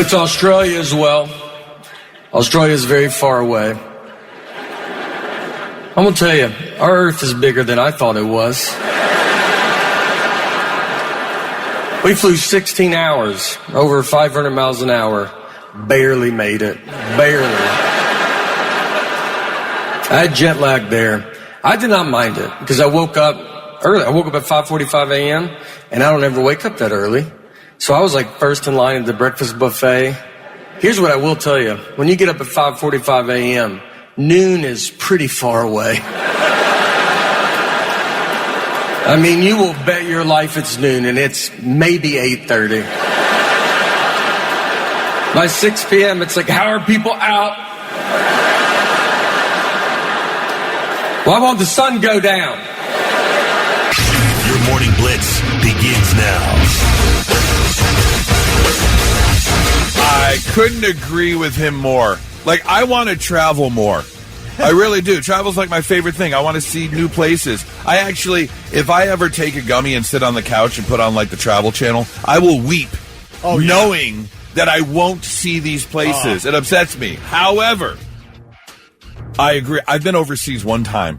Went to Australia as well. Australia is very far away. I'm going to tell you, our Earth is bigger than I thought it was. We flew 16 hours, over 500 miles an hour. Barely made it. Barely. I had jet lag there. I did not mind it because I woke up early. I woke up at 5:45 a.m. and I don't ever wake up that early. So I was like first in line at the breakfast buffet. Here's what I will tell you. When you get up at 5:45 a.m., noon is pretty far away. I mean, you will bet your life it's noon, and it's maybe 8:30. By 6 p.m., it's like, how are people out? Why won't the sun go down? Your morning blitz begins now. I couldn't agree with him more. Like, I want to travel more. I really do. Travel's like my favorite thing. I want to see new places. I actually, if I ever take a gummy and sit on the couch and put on, like, the Travel Channel, I will weep knowing that I won't see these places. It upsets me. However, I agree. I've been overseas one time.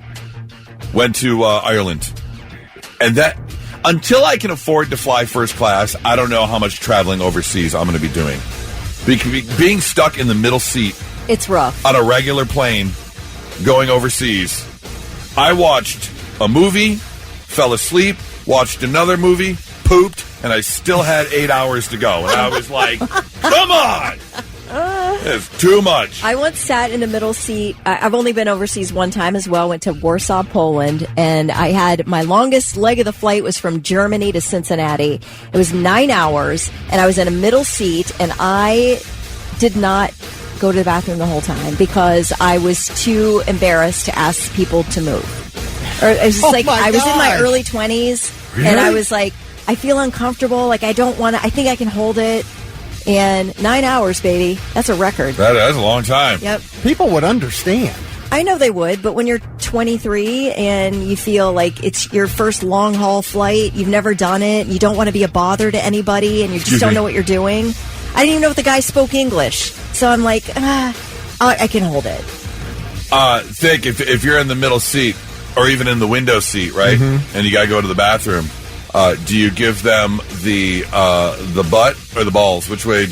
Went to Ireland. And that, until I can afford to fly first class, I don't know how much traveling overseas I'm going to be doing. Being stuck in the middle seat. It's rough. On a regular plane going overseas. I watched a movie, fell asleep, watched another movie, pooped, and I still had 8 hours to go. And I was like, come on! It's too much. I once sat in the middle seat. I've only been overseas one time as well. Went to Warsaw, Poland, and I had my longest leg of the flight was from Germany to Cincinnati. It was 9 hours, and I was in a middle seat, and I did not go to the bathroom the whole time because I was too embarrassed to ask people to move. Or it was just I was in my early 20s, and I was like, I feel uncomfortable. Like, I don't want to. I think I can hold it. And 9 hours, baby. That's a record. That's a long time. Yep. People would understand. I know they would, but when you're 23 and you feel like it's your first long-haul flight, you've never done it, you don't want to be a bother to anybody, and you just don't know what you're doing. I didn't even know if the guy spoke English. So I'm like, I can hold it. Thick, if you're in the middle seat, or even in the window seat, right, and you got to go to the bathroom, do you give them the butt or the balls? Which way?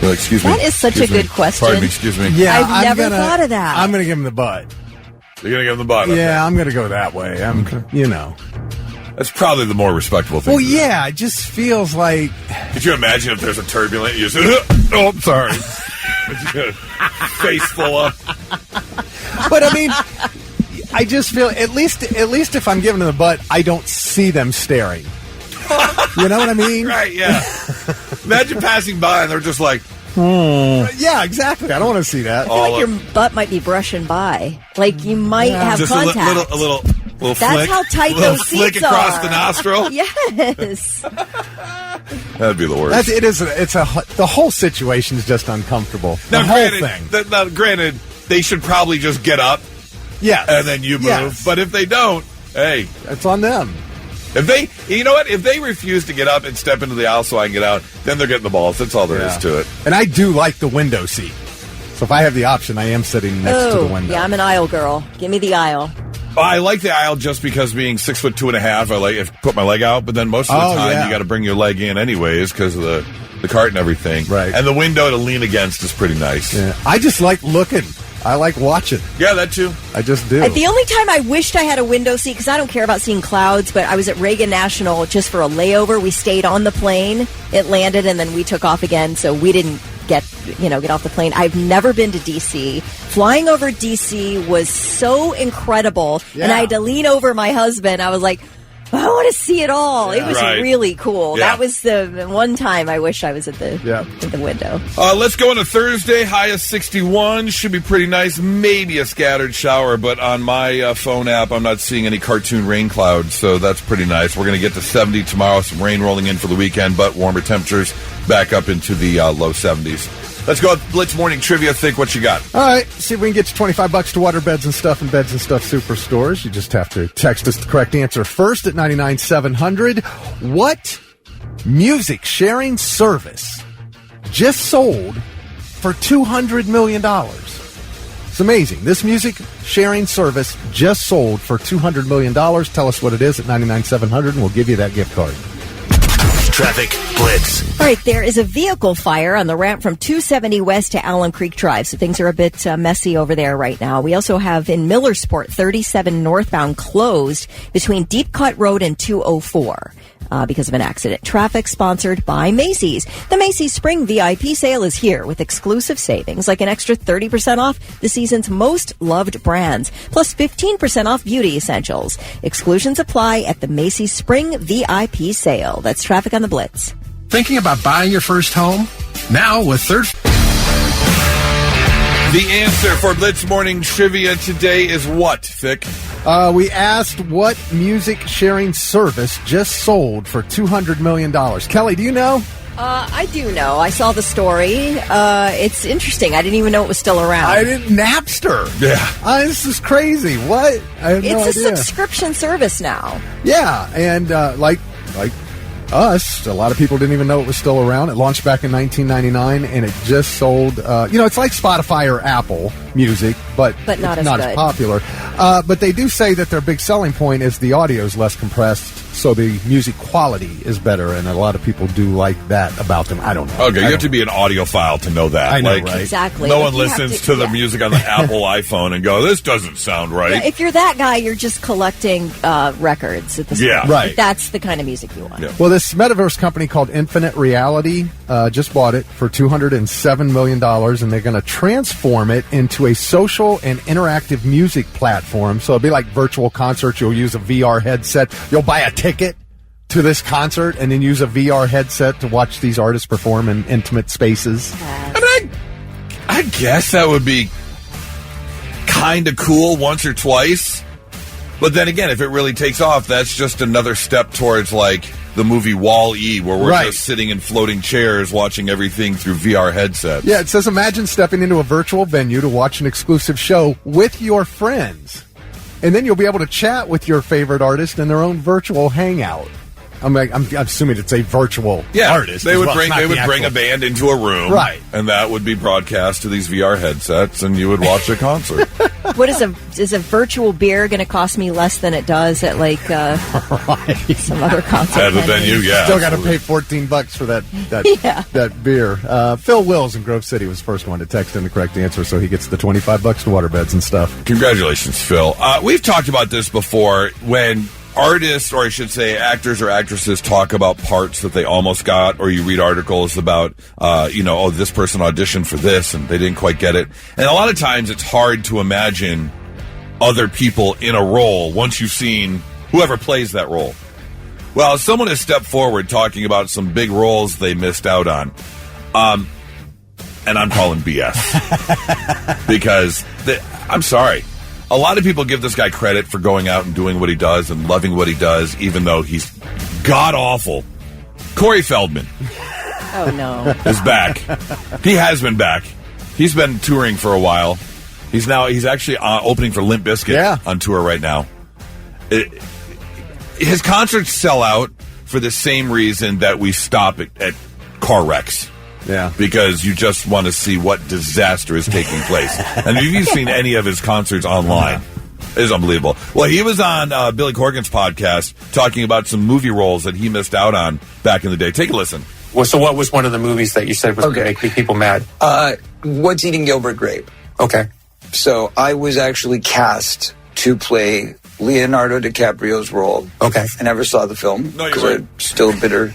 Excuse me. That is such a good question. Pardon me, excuse me. Yeah, I've never thought of that. I'm going to give him the butt. You're going to give them the butt? Okay. Yeah, I'm going to go that way. That's probably the more respectable thing. Well, yeah, it just feels like... Could you imagine if there's a turbulent... You say, oh, I'm sorry. Face full up. But, I mean... I just feel, at least if I'm giving them the butt, I don't see them staring. You know what I mean? Right, yeah. Imagine passing by and they're just like, Yeah, exactly. I don't want to see that. I feel like your butt might be brushing by. Like, you might have just contact. a little That's flick. how tight those flick seats across are. the nostril. Yes. That'd be the worst. The whole situation is just uncomfortable. The whole thing. Granted, they should probably just get up. Yes. And then you move. Yes. But if they don't, hey. It's on them. You know what? If they refuse to get up and step into the aisle so I can get out, then they're getting the balls. That's all there is to it. And I do like the window seat. So if I have the option, I am sitting next to the window. Yeah, I'm an aisle girl. Give me the aisle. I like the aisle just because being 6'2.5", I like to put my leg out. But then most of the time, you got to bring your leg in anyways because of the cart and everything. Right. And the window to lean against is pretty nice. Yeah. I just like looking. I like watching. Yeah, that too. I just do. The only time I wished I had a window seat, because I don't care about seeing clouds, but I was at Reagan National just for a layover. We stayed on the plane. It landed, and then we took off again, so we didn't get off the plane. I've never been to D.C. Flying over D.C. was so incredible, and I had to lean over my husband. I was like, I want to see it all. Yeah. It was really cool. Yeah. That was the one time I wish I was at the window. Let's go into Thursday. High of 61. Should be pretty nice. Maybe a scattered shower, but on my phone app, I'm not seeing any cartoon rain clouds, so that's pretty nice. We're going to get to 70 tomorrow. Some rain rolling in for the weekend, but warmer temperatures back up into the low 70s. Let's go with Blitz Morning Trivia. Think what you got. All right. See if we can get you $25 to Water Beds and Stuff and Beds and Stuff Superstores. You just have to text us the correct answer first at 99700. What music sharing service just sold for $200 million. It's amazing. This music sharing service just sold for $200 million. Tell us what it is at 99-700, and we'll give you that gift card. Traffic Blitz. All right, there is a vehicle fire on the ramp from 270 West to Allen Creek Drive, so things are a bit messy over there right now. We also have in Millersport 37 northbound closed between Deep Cut Road and 204. Because of an accident. Traffic sponsored by Macy's. The Macy's Spring VIP sale is here with exclusive savings like an extra 30% off the season's most loved brands, plus 15% off beauty essentials. Exclusions apply at the Macy's Spring VIP sale. That's traffic on the Blitz. Thinking about buying your first home? Now with third... The answer for Blitz Morning Trivia today is what, Vic? We asked what music sharing service just sold for $200 million. Kelly, do you know? I do know. I saw the story. It's interesting. I didn't even know it was still around. I didn't. Napster. Yeah. This is crazy. What? I have no idea. It's a subscription service now. Yeah, and like us, a lot of people didn't even know it was still around. It launched back in 1999, and it just sold. It's like Spotify or Apple Music, but not it's as as popular. But they do say that their big selling point is the audio is less compressed, so the music quality is better, and a lot of people do like that about them. I don't know. Okay, you have to be an audiophile to know that. I know, right? Exactly. No one listens to the music on the Apple iPhone and go, this doesn't sound right. Yeah, if you're that guy, you're just collecting records at this point. Yeah. Right. That's the kind of music you want. Yeah. Well, this metaverse company called Infinite Reality just bought it for $207 million, and they're going to transform it into a social and interactive music platform. So it'll be like virtual concerts. You'll use a VR headset. You'll buy a ticket to this concert and then use a VR headset to watch these artists perform in intimate spaces. And I guess that would be kind of cool once or twice. But then again, if it really takes off, that's just another step towards like the movie Wall-E, where we're just sitting in floating chairs watching everything through VR headsets. Yeah, it says imagine stepping into a virtual venue to watch an exclusive show with your friends. And then you'll be able to chat with your favorite artist in their own virtual hangout. I'm assuming it's a virtual artist. They would bring a band into a room, right? And that would be broadcast to these VR headsets, and you would watch a concert. What is a virtual beer going to cost me less than it does at like some other concert? At the venue, yeah. Still got to pay $14 for that beer. Phil Wills in Grove City was the first one to text in the correct answer, so he gets the $25 to waterbeds and stuff. Congratulations, Phil. We've talked about this before when artists, or I should say actors or actresses, talk about parts that they almost got, or you read articles about, this person auditioned for this and they didn't quite get it. And a lot of times it's hard to imagine other people in a role once you've seen whoever plays that role. Well, someone has stepped forward talking about some big roles they missed out on. And I'm calling BS. Because, I'm sorry. A lot of people give this guy credit for going out and doing what he does and loving what he does, even though he's god-awful. Corey Feldman. Oh, no. Is back. He has been back. He's been touring for a while. He's actually opening for Limp Bizkit on tour right now. His concerts sell out for the same reason that we stop at car wrecks. Yeah. Because you just want to see what disaster is taking place. And if you've seen any of his concerts online, it's unbelievable. Well, he was on Billy Corgan's podcast talking about some movie roles that he missed out on back in the day. Take a listen. Well, so what was one of the movies that you said was going to make people mad? What's Eating Gilbert Grape? Okay. So I was actually cast to play Leonardo DiCaprio's role. Okay. I never saw the film No, you because weren't. I'm still bitter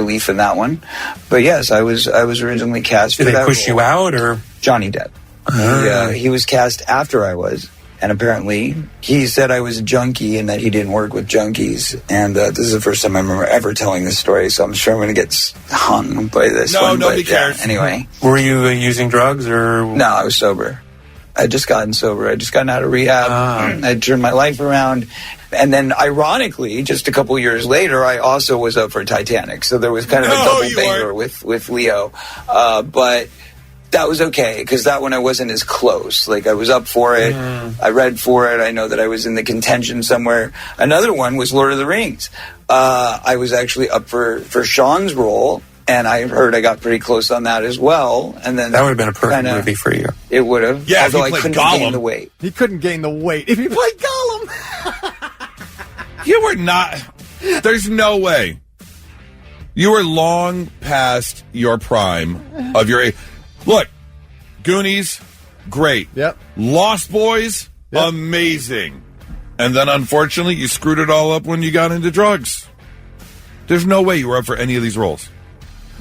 leaf in that one. But yes, I was originally cast for Did that they push role. you out, or? Johnny Depp. He was cast after I was. And apparently he said I was a junkie and that he didn't work with junkies. And this is the first time I remember ever telling this story, so I'm sure I'm going to get hung by this one. Nobody but, yeah, cares. anyway. Were you using drugs, or? No, I was sober. I had just gotten sober. I had just gotten out of rehab. I had turned my life around. And then, ironically, just a couple years later, I also was up for Titanic. So there was kind of a double banger with Leo. But that was okay, because that one I wasn't as close. Like, I was up for it. I read for it. I know that I was in the contention somewhere. Another one was Lord of the Rings. I was actually up for Sean's role, and I heard I got pretty close on that as well. And then That would have been a perfect movie for you. It would have. Yeah, if although you I played couldn't gain Gollum. the weight. He couldn't gain the weight if he played Gollum. You were not. There's no way. You were long past your prime of your age. Look, Goonies, great. Yep. Lost Boys, Yep. amazing. And then, unfortunately, you screwed it all up when you got into drugs. There's no way you were up for any of these roles.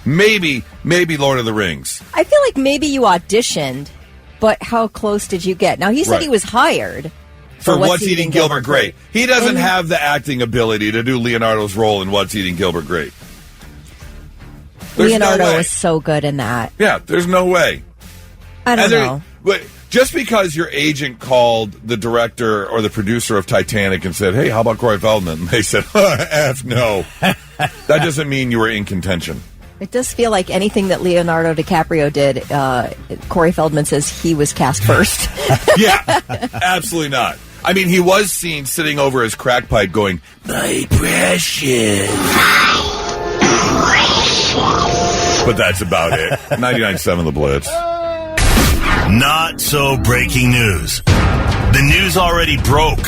Maybe Lord of the Rings. I feel like maybe you auditioned, but how close did you get? Now, he said Right. he was hired For What's Eating Gilbert Grape. He doesn't And- have the acting ability to do Leonardo's role in What's Eating Gilbert Grape. There's no Leonardo way. was so good in that. Yeah, there's no way. I don't know. But just because your agent called the director or the producer of Titanic and said, "Hey, how about Corey Feldman?" And they said, "F no," that doesn't mean you were in contention. It does feel like anything that Leonardo DiCaprio did, Corey Feldman says he was cast first. Yeah, absolutely not. I mean, he was seen sitting over his crack pipe going, "My precious." But that's about it. 99.7 The Blitz. Not so breaking news. The news already broke.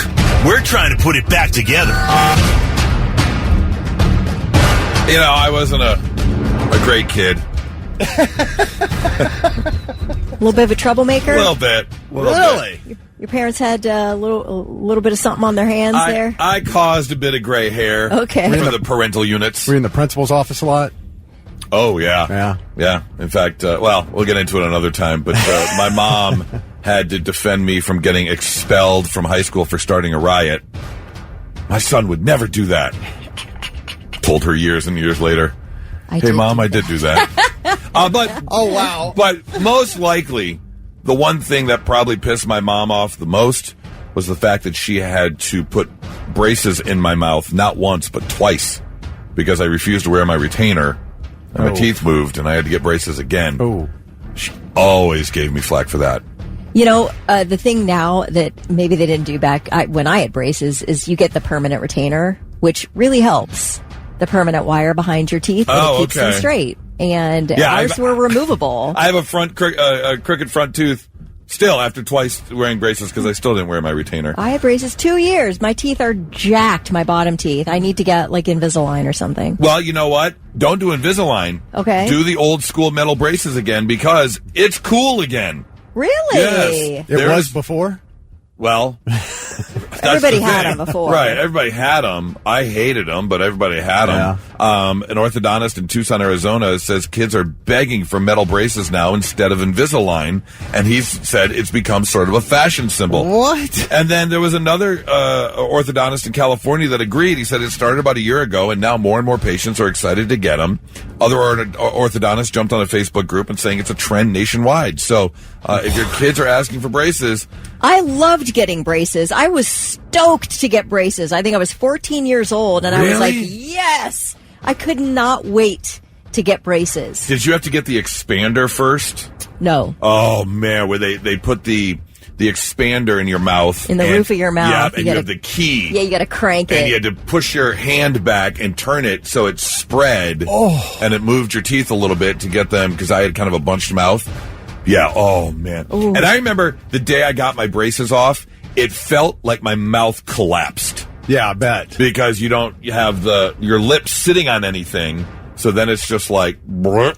We're trying to put it back together. You know, I wasn't a great kid. A little bit of a troublemaker. A little bit. Really? Your parents had a little bit of something on their hands there. I caused a bit of gray hair. Okay. For the parental units. Were you in the principal's office a lot? Oh, yeah. Yeah. Yeah. In fact, well, we'll get into it another time, but my mom had to defend me from getting expelled from high school for starting a riot. My son would never do that. Told her years and years later. Hey, Mom, I did do that. But Oh, wow. But most likely, the one thing that probably pissed my mom off the most was the fact that she had to put braces in my mouth, not once, but twice, because I refused to wear my retainer, and my teeth moved, and I had to get braces again. Oh. She always gave me flack for that. You know, the thing now that maybe they didn't do back when I had braces is you get the permanent retainer, which really helps. The permanent wire behind your teeth that keeps them straight. And ours were removable. I have a crooked front tooth still after twice wearing braces because I still didn't wear my retainer. I had braces 2 years. My teeth are jacked, my bottom teeth. I need to get like Invisalign or something. Well, you know what? Don't do Invisalign. Okay. Do the old school metal braces again because it's cool again. Really? Yes. It was before? Well, Everybody had them before. Right, everybody had them. I hated them, but everybody had them. An orthodontist in Tucson, Arizona says kids are begging for metal braces now instead of Invisalign, and he's said it's become sort of a fashion symbol. What? And then there was another orthodontist in California that agreed. He said it started about a year ago, and now more and more patients are excited to get them. Other orthodontists jumped on a Facebook group and saying it's a trend nationwide. So if your kids are asking for braces... I loved getting braces. I was stoked to get braces. I think I was 14 years old, and I was like, yes! I could not wait to get braces. Did you have to get the expander first? No. Oh, man, where they put the expander in your mouth. In the roof of your mouth. Yeah, and you have the key. Yeah, you got to crank it. And you had to push your hand back and turn it so it spread. Oh. And it moved your teeth a little bit to get them, because I had kind of a bunched mouth. Yeah, oh, man. Ooh. And I remember the day I got my braces off, it felt like my mouth collapsed. Yeah, I bet. Because you have your lips sitting on anything. So then it's just like, and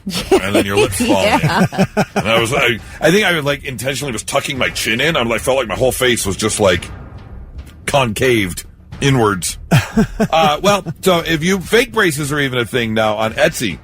then your lips fall in. And I think I like intentionally was tucking my chin in. I felt like my whole face was just like concaved inwards. So if fake braces are even a thing now on Etsy.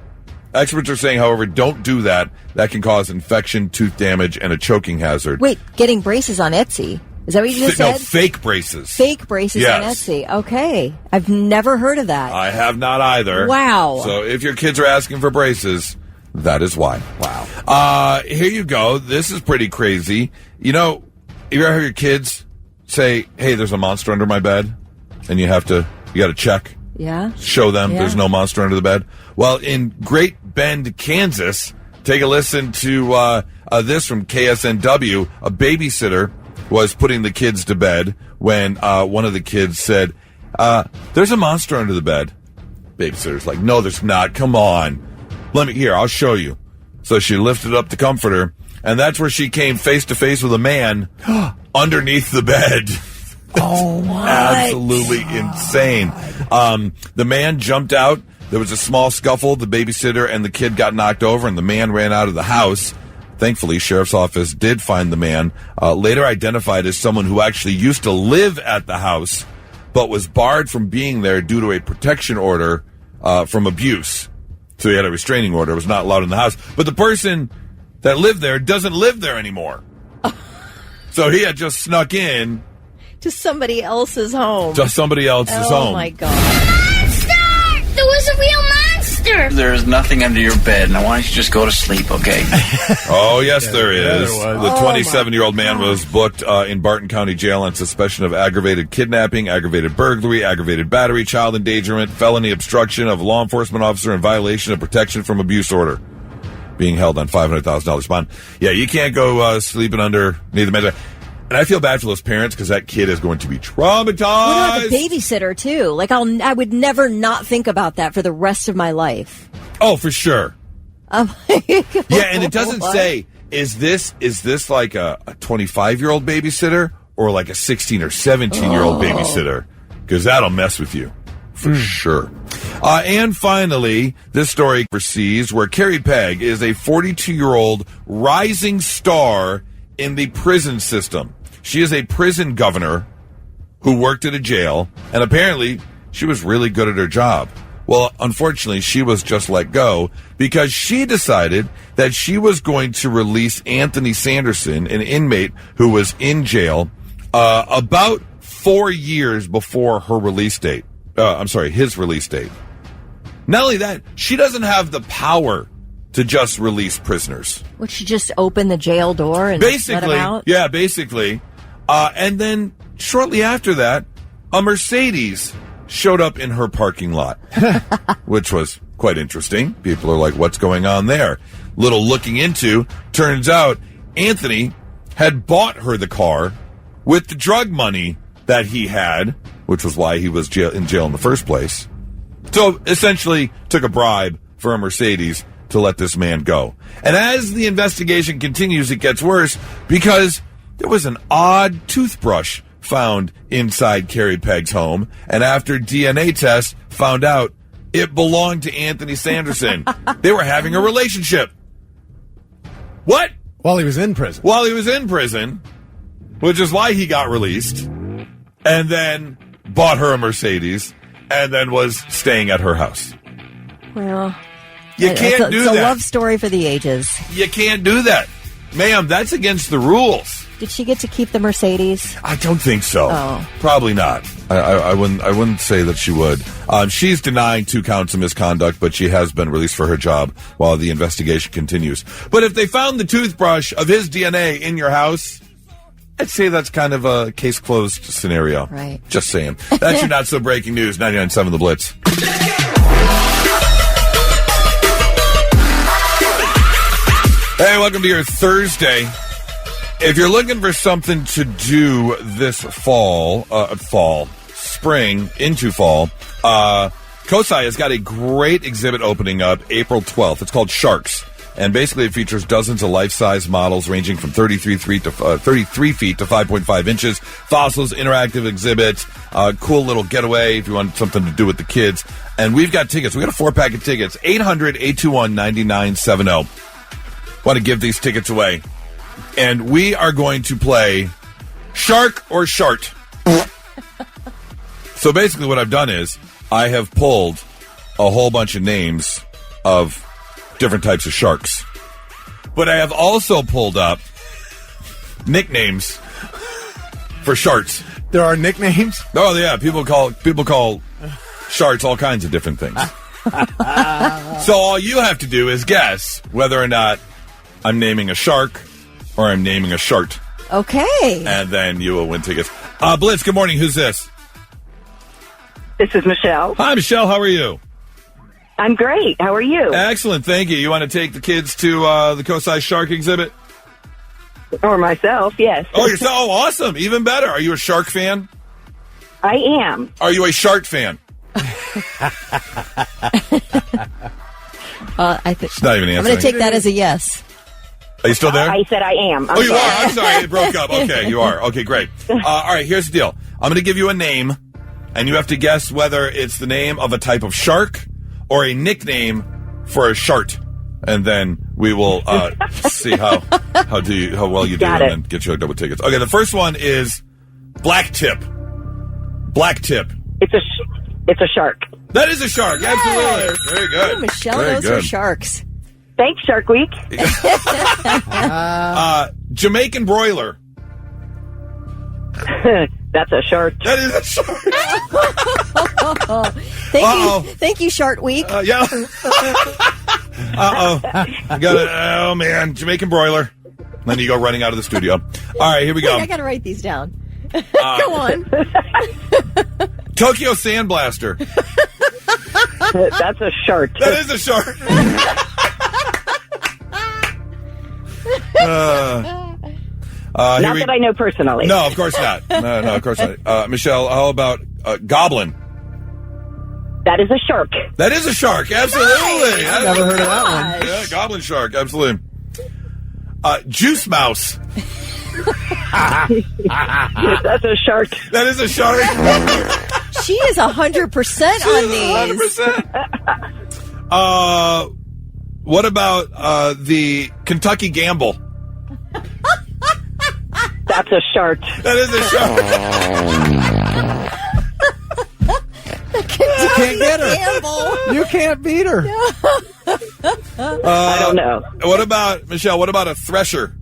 Experts are saying, however, don't do that. That can cause infection, tooth damage, and a choking hazard. Wait, getting braces on Etsy. Is that what you just said? No, fake braces. Fake braces on Etsy. Okay. I've never heard of that. I have not either. Wow. So if your kids are asking for braces, that is why. Wow. Here you go. This is pretty crazy. You know, you ever have your kids say, hey, there's a monster under my bed? And you got to check. Yeah. Show them Yeah. there's no monster under the bed. Well, in Great Bend, Kansas, take a listen to this from KSNW. A babysitter was putting the kids to bed when one of the kids said, there's a monster under the bed. Babysitter's like, no, there's not. Come on. I'll show you. So she lifted up the comforter, and that's where she came face to face with a man underneath the bed. Oh, what? Absolutely insane. The man jumped out. There was a small scuffle. The babysitter and the kid got knocked over, and the man ran out of the house. Thankfully, sheriff's office did find the man, later identified as someone who actually used to live at the house, but was barred from being there due to a protection order from abuse. So he had a restraining order, was not allowed in the house. But the person that lived there doesn't live there anymore. So he had just snuck in to somebody else's home. Oh, my God. Monster! There was a real monster! There's nothing under your bed. Now, why don't you just go to sleep, okay? Oh, yes, there is. There The 27-year-old man was booked in Barton County Jail on suspicion of aggravated kidnapping, aggravated burglary, aggravated battery, child endangerment, felony obstruction of a law enforcement officer, and violation of protection from abuse order. Being held on $500,000 bond. Yeah, you can't go sleeping underneath the bed. And I feel bad for those parents because that kid is going to be traumatized. What about the babysitter, too? Like, I would never not think about that for the rest of my life. Oh, for sure. Yeah, and it doesn't say, is this like a 25-year-old babysitter or like a 16 or 17-year-old babysitter? Because that'll mess with you, for sure. And finally, this story overseas where Carrie Pegg is a 42-year-old rising star in the prison system. She is a prison governor who worked at a jail, and apparently she was really good at her job. Well, unfortunately, she was just let go because she decided that she was going to release Anthony Sanderson, an inmate who was in jail, about 4 years before her release date. His release date. Not only that, she doesn't have the power to just release prisoners. Would she just open the jail door and let them out? Yeah, basically. And then shortly after that, a Mercedes showed up in her parking lot, which was quite interesting. People are like, what's going on there? Little looking into, turns out Anthony had bought her the car with the drug money that he had, which was why he was in jail in the first place. So essentially took a bribe for a Mercedes to let this man go. And as the investigation continues, it gets worse because there was an odd toothbrush found inside Carrie Pegg's home, and after DNA tests found out it belonged to Anthony Sanderson. They were having a relationship. What? While he was in prison. While he was in prison, which is why he got released, and then bought her a Mercedes, and then was staying at her house. Well, you can't do that. It's a love story for the ages. You can't do that. Ma'am, that's against the rules. Did she get to keep the Mercedes? I don't think so. Oh. Probably not. I wouldn't say that she would. She's denying 2 counts of misconduct, but she has been released for her job while the investigation continues. But if they found the toothbrush of his DNA in your house, I'd say that's kind of a case closed scenario. Right. Just saying. That's your not so breaking news. 99.7 The Blitz. Hey, welcome to your Thursday. If you're looking for something to do this spring into fall, COSI has got a great exhibit opening up April 12th. It's called Sharks. And basically it features dozens of life-size models ranging from 33 feet to 5.5 inches, fossils, interactive exhibits, cool little getaway if you want something to do with the kids. And we've got tickets. We've got a 4-pack of tickets, 800-821-9970. Want to give these tickets away. And we are going to play Shark or Shart. So basically what I've done is I have pulled a whole bunch of names of different types of sharks. But I have also pulled up nicknames for sharks. There are nicknames? Oh yeah, people call sharks all kinds of different things. So all you have to do is guess whether or not I'm naming a shark or I'm naming a shart. Okay. And then you will win tickets. Blitz, good morning. Who's this? This is Michelle. Hi, Michelle. How are you? I'm great. How are you? Excellent. Thank you. You want to take the kids to the COSI Shark exhibit? Or myself, yes. Oh, yourself? Oh, awesome. Even better. Are you a shark fan? I am. Are you a shart fan? I think She's not even answering. I'm going to take that as a yes. Are you still there? I said I am. Oh, you are? I'm sorry. It broke up. Okay, you are. Okay, great. All right, here's the deal. I'm going to give you a name, and you have to guess whether it's the name of a type of shark or a nickname for a shart. And then we will see how well you do and then get you hooked up with tickets. Okay, the first one is black tip. Black tip. It's a shark. That is a shark. Yes. Absolutely. Very good. Oh, Michelle Very knows good. her sharks. Thanks, Shark Week. Jamaican broiler. That's a shark. That is a shark. Thank you, Shart Week. Yeah. Got it. Oh man, Jamaican broiler. Then you go running out of the studio. All right, here we go. Wait, I got to write these down. Go on. Tokyo Sandblaster. That's a shark. That is a shark. Not that I know personally. No, of course not. No, of course not. Michelle, how about goblin? That is a shark. That is a shark. Absolutely. I've never heard of that one. Yeah, goblin shark. Absolutely. Juice mouse. That's a shark. That is a shark. She is 100% on these. 100%. What about the Kentucky Gamble? That's a shark. That is a shark. You can't get her. You can't beat her. I don't know. What about, Michelle, what about a thresher?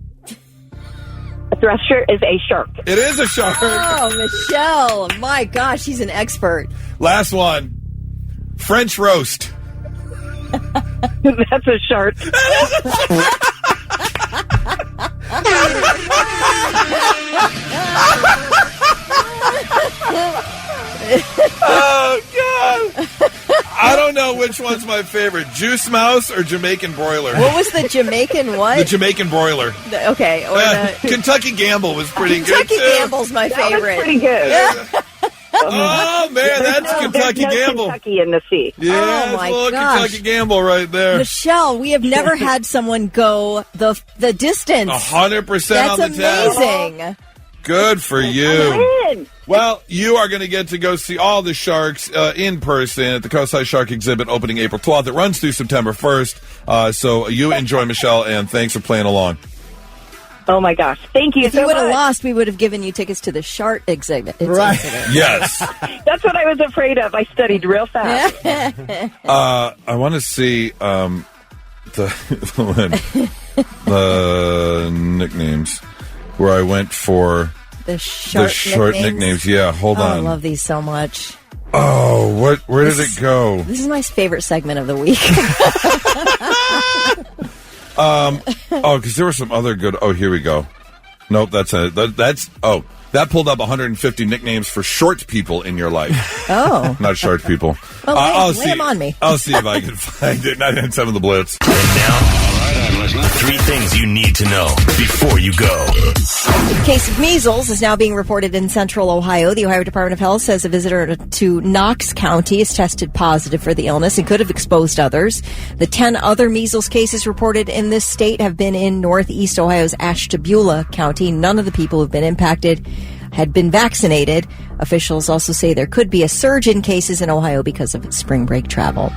A thresher is a shark. It is a shark. Oh, Michelle. My gosh, she's an expert. Last one. French roast. That's a shark. Oh, God. I don't know which one's my favorite, juice mouse or Jamaican broiler. What was the Jamaican what? The Jamaican broiler. Okay. Or the Kentucky Gamble was pretty good, Kentucky too. Gamble's my favorite. That was pretty good. Oh, man, that's Kentucky There's no Gamble. Kentucky in the sea. Yeah, Oh, that's my a little gosh. Kentucky Gamble right there. Michelle, we have never had someone go the distance. 100% That's on the test. amazing. Good for you. Win. Well, you are going to get to go see all the sharks in person at the Coast-High Shark exhibit opening April 12th. It runs through September 1st. So you enjoy, Michelle, and thanks for playing along. Oh, my gosh. Thank you If so you would have much. lost, we would have given you tickets to the Shart exhibit. Right. Yes. That's what I was afraid of. I studied real fast. I want to see the nicknames where I went for The Shart nicknames. Yeah, hold I on. love these so much. Oh, where did it go? This is my favorite segment of the week. Because there were some other good. Oh, here we go. Nope, that pulled up 150 nicknames for short people in your life. Oh. Not short people. Well, lay them on me. I'll see if I can find it. 997 of the Blitz. And now, 3 things you need to know before you go. A case of measles is now being reported in central Ohio. The Ohio Department of Health says a visitor to Knox County has tested positive for the illness and could have exposed others. The 10 other measles cases reported in this state have been in northeast Ohio's Ashtabula County. None of the people who've been impacted had been vaccinated. Officials also say there could be a surge in cases in Ohio because of spring break travel.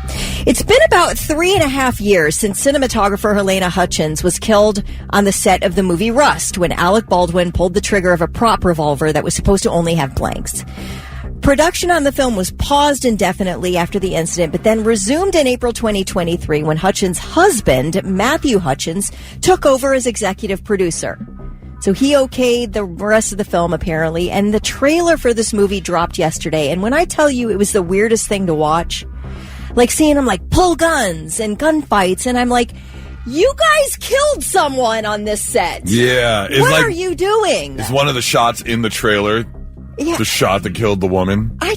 It's been about 3.5 years since cinematographer Helena Hutchins was killed on the set of the movie Rust when Alec Baldwin pulled the trigger of a prop revolver that was supposed to only have blanks. Production on the film was paused indefinitely after the incident, but then resumed in April 2023 when Hutchins' husband, Matthew Hutchins, took over as executive producer. So he okayed the rest of the film, apparently, and the trailer for this movie dropped yesterday. And when I tell you it was the weirdest thing to watch, like seeing him like pull guns and gunfights, and I'm like, you guys killed someone on this set. Yeah. What are you doing? Is one of the shots in the trailer Yeah. the shot that killed the woman? I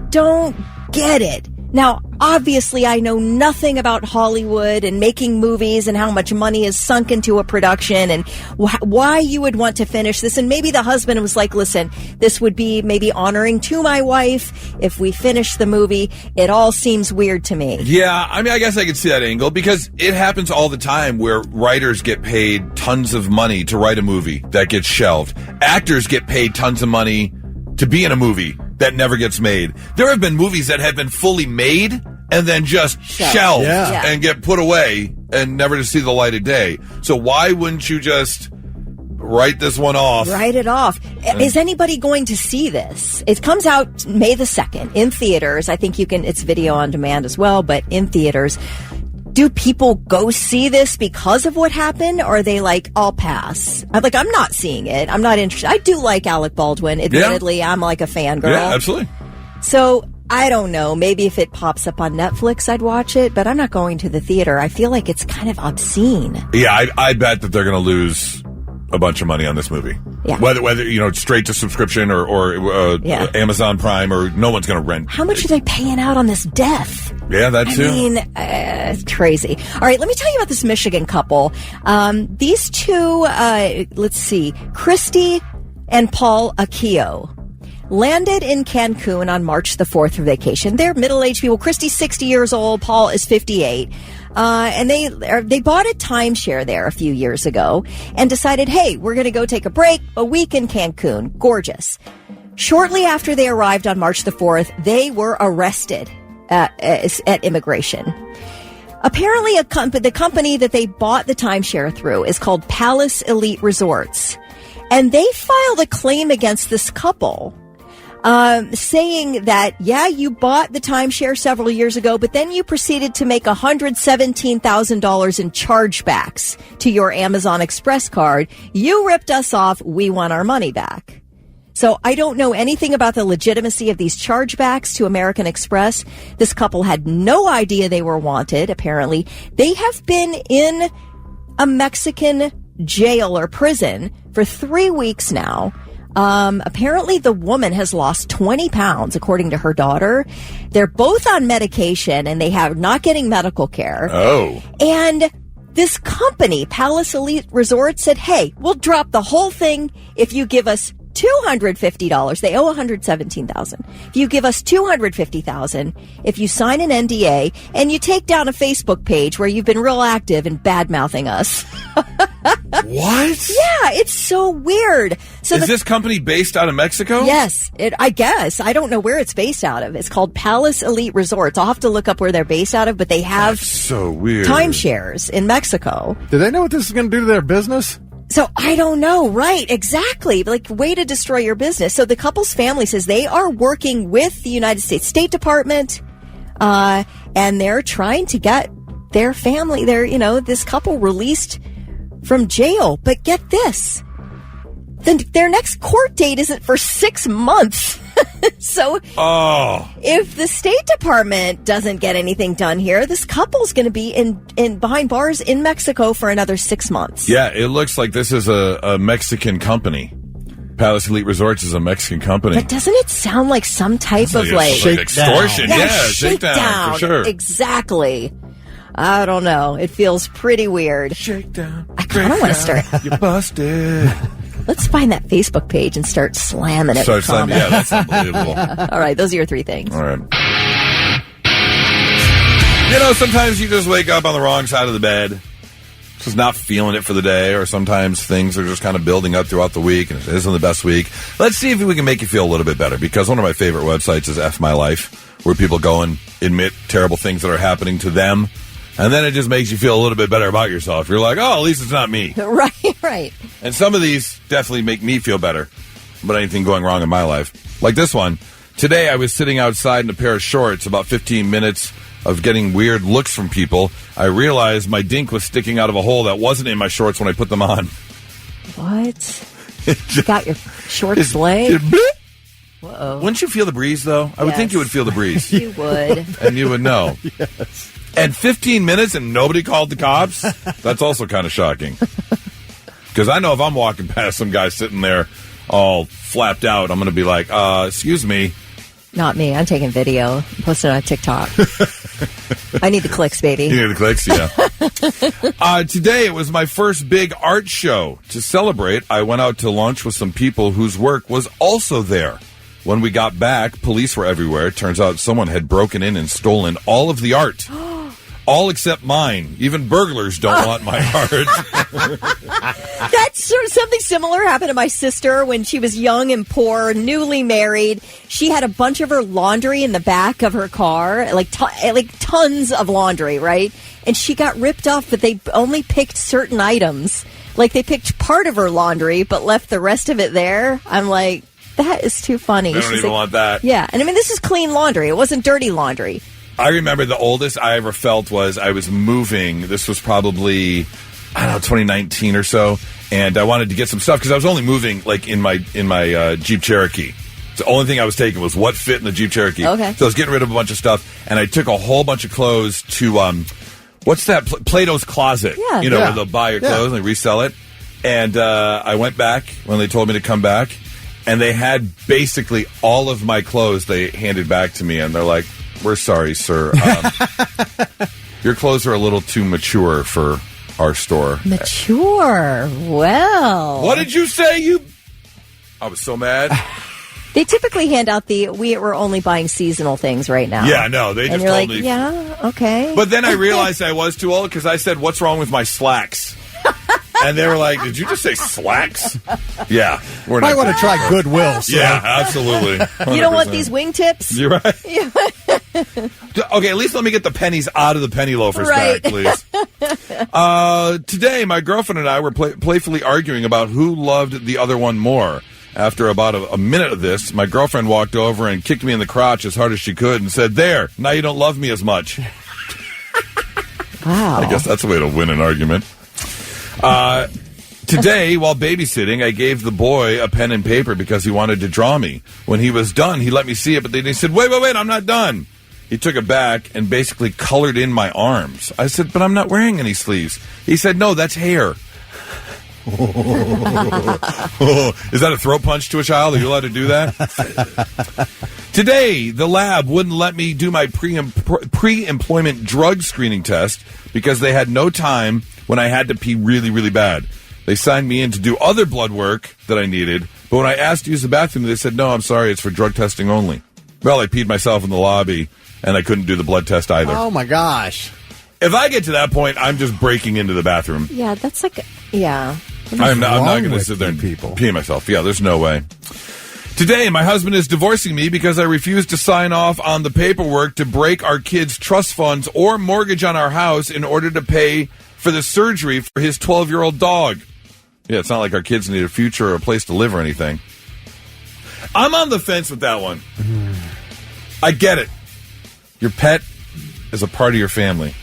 don't get it. Now, obviously, I know nothing about Hollywood and making movies and how much money is sunk into a production and why you would want to finish this. And maybe the husband was like, listen, this would be maybe honoring to my wife if we finish the movie. It all seems weird to me. Yeah, I mean, I guess I could see that angle because it happens all the time where writers get paid tons of money to write a movie that gets shelved. Actors get paid tons of money to be in a movie that never gets made. There have been movies that have been fully made and then just shelved and get put away and never to see the light of day. So why wouldn't you just write this one off? Write it off. Is anybody going to see this? It comes out May the 2nd in theaters. I think it's video on demand as well, but in theaters. Do people go see this because of what happened? Or are they like, I'll pass? I'm not seeing it. I'm not interested. I do like Alec Baldwin. Admittedly, I'm like a fangirl. Yeah, absolutely. So, I don't know. Maybe if it pops up on Netflix, I'd watch it, but I'm not going to the theater. I feel like it's kind of obscene. Yeah, I bet that they're going to lose a bunch of money on this movie. Yeah. Whether straight to subscription or Amazon Prime, or no one's going to rent. How much are they paying out on this death? Yeah, that too. I mean, it's crazy. All right, let me tell you about this Michigan couple. These two, let's see, Christy and Paul Akio landed in Cancun on March the 4th for vacation. They're middle-aged people. Christy's 60 years old. Paul is 58. And they bought a timeshare there a few years ago and decided, hey, we're going to go take a week in Cancun. Gorgeous. Shortly after they arrived on March the 4th, they were arrested at immigration. Apparently, the company that they bought the timeshare through is called Palace Elite Resorts. And they filed a claim against this couple, saying that, you bought the timeshare several years ago, but then you proceeded to make $117,000 in chargebacks to your Amazon Express card. You ripped us off. We want our money back. So I don't know anything about the legitimacy of these chargebacks to American Express. This couple had no idea they were wanted, apparently. They have been in a Mexican jail or prison for 3 weeks now. Apparently the woman has lost 20 pounds, according to her daughter. They're both on medication and they have not getting medical care. Oh. And this company, Palace Elite Resort, said, hey, we'll drop the whole thing if you give us $250. They owe $117,000. If you give us $250,000, if you sign an NDA and you take down a Facebook page where you've been real active in bad-mouthing us. What? Yeah, it's so weird. So is this company based out of Mexico? Yes, I guess. I don't know where it's based out of. It's called Palace Elite Resorts. I'll have to look up where they're based out of, but they have so weird timeshares in Mexico. Do they know what this is going to do to their business? So I don't know. Right. Exactly. Like, way to destroy your business. So the couple's family says they are working with the United States State Department, and they're trying to get their family, this couple released from jail. But get this. Their next court date isn't for 6 months. So if the State Department doesn't get anything done here, this couple's going to be in behind bars in Mexico for another 6 months. Yeah, it looks like this is a Mexican company. Palace Elite Resorts is a Mexican company. But doesn't it sound like some type of like extortion? Yeah, shakedown for sure. Exactly. I don't know. It feels pretty weird. Shakedown. I kind of want to start. You busted. Let's find that Facebook page and start slamming it. Yeah, that's unbelievable. All right, those are your 3 things. All right. Sometimes you just wake up on the wrong side of the bed, just not feeling it for the day, or sometimes things are just kind of building up throughout the week, and it isn't the best week. Let's see if we can make you feel a little bit better, because one of my favorite websites is F My Life, where people go and admit terrible things that are happening to them. And then it just makes you feel a little bit better about yourself. You're like, at least it's not me. Right. And some of these definitely make me feel better about anything going wrong in my life. Like this one. Today I was sitting outside in a pair of shorts, about 15 minutes of getting weird looks from people. I realized my dink was sticking out of a hole that wasn't in my shorts when I put them on. What? You got your shorts blank? Uh-oh. Wouldn't you feel the breeze, though? I would think you would feel the breeze. You would. And you would know. Yes. And 15 minutes and nobody called the cops? That's also kind of shocking. Because I know if I'm walking past some guy sitting there all flapped out, I'm going to be like, excuse me, Not me. I'm taking video. Posting on TikTok. I need the clicks, baby. You need the clicks, yeah. Today, it was my first big art show. To celebrate, I went out to lunch with some people whose work was also there. When we got back, police were everywhere. It turns out someone had broken in and stolen all of the art. All except mine. Even burglars don't want my art. That's sort of something similar happened to my sister when she was young and poor, newly married. She had a bunch of her laundry in the back of her car, like tons of laundry, right? And she got ripped off, but they only picked certain items. Like they picked part of her laundry, but left the rest of it there. I'm like, that is too funny. I don't even want that. Yeah, and I mean, this is clean laundry. It wasn't dirty laundry. I remember the oldest I ever felt was I was moving. This was probably, 2019 or so. And I wanted to get some stuff because I was only moving like in my Jeep Cherokee. The only thing I was taking was what fit in the Jeep Cherokee. Okay. So I was getting rid of a bunch of stuff. And I took a whole bunch of clothes to, what's that? Plato's Closet. Yeah. Where they'll buy your clothes and they resell it. And I went back when they told me to come back. And they had basically all of my clothes they handed back to me. And they're like, we're sorry, sir. Your clothes are a little too mature for our store. Mature? Well. What did you say? I was so mad. They typically hand out we're only buying seasonal things right now. Yeah, no, they just told me. Yeah, okay. But then I realized I was too old because I said, what's wrong with my slacks? And they were like, did you just say slacks? Yeah. We're not. I want to try Goodwill. So. Yeah, absolutely. 100%. You don't want these wingtips? You're right. Okay, at least let me get the pennies out of the penny loafers right. bag, please. Today, my girlfriend and I were playfully arguing about who loved the other one more. After about a minute of this, my girlfriend walked over and kicked me in the crotch as hard as she could and said, there, now you don't love me as much. Wow. I guess that's a way to win an argument. Today, while babysitting, I gave the boy a pen and paper because he wanted to draw me. When he was done, he let me see it, but then he said, wait, I'm not done. He took it back and basically colored in my arms. I said, but I'm not wearing any sleeves. He said, no, that's hair. Is that a throat punch to a child? Are you allowed to do that? Today, the lab wouldn't let me do my pre-employment drug screening test because they had no time when I had to pee really, really bad. They signed me in to do other blood work that I needed, but when I asked to use the bathroom, they said, no, I'm sorry, it's for drug testing only. Well, I peed myself in the lobby, and I couldn't do the blood test either. Oh, my gosh. If I get to that point, I'm just breaking into the bathroom. Yeah, that's like, yeah. I'm not going to sit there and pee myself. Yeah, there's no way. Today, my husband is divorcing me because I refused to sign off on the paperwork to break our kids' trust funds or mortgage on our house in order to pay for the surgery for his 12-year-old dog. Yeah, it's not like our kids need a future or a place to live or anything. I'm on the fence with that one. I get it. Your pet is a part of your family.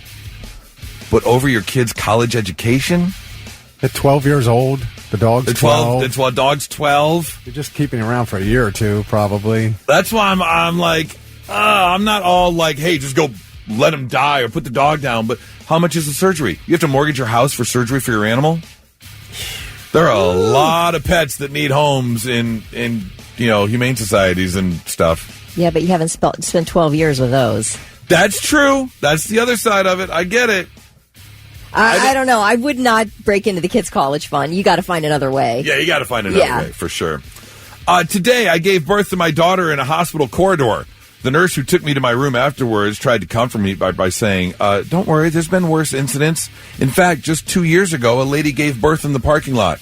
But over your kid's college education? At 12 years old, the dog's 12. The dog's 12. You're just keeping it around for a year or two, probably. That's why I'm like, I'm not all like, hey, just go let him die or put the dog down. But how much is the surgery? You have to mortgage your house for surgery for your animal? There are a lot of pets that need homes in humane societies and stuff. Yeah, but you haven't spent 12 years with those. That's true. That's the other side of it. I get it. I don't know. I would not break into the kids' college fund. You got to find another way. Yeah, you got to find another way, for sure. Today, I gave birth to my daughter in a hospital corridor. The nurse who took me to my room afterwards tried to comfort me by saying, don't worry, there's been worse incidents. In fact, just 2 years ago, a lady gave birth in the parking lot.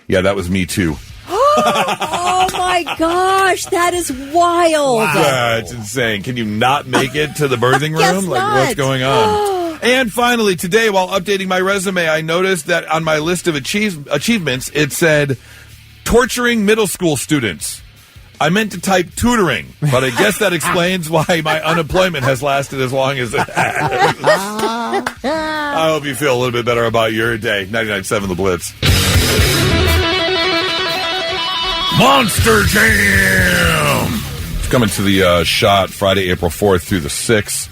Yeah, that was me, too. Oh, my gosh. That is wild. Wow. Yeah, it's insane. Can you not make it to the birthing room? What's going on? And finally, today, while updating my resume, I noticed that on my list of achievements, it said, torturing middle school students. I meant to type tutoring, but I guess that explains why my unemployment has lasted as long as it has. I hope you feel a little bit better about your day. 99.7 The Blitz. Monster Jam! It's coming to the Shot Friday, April 4th through the 6th.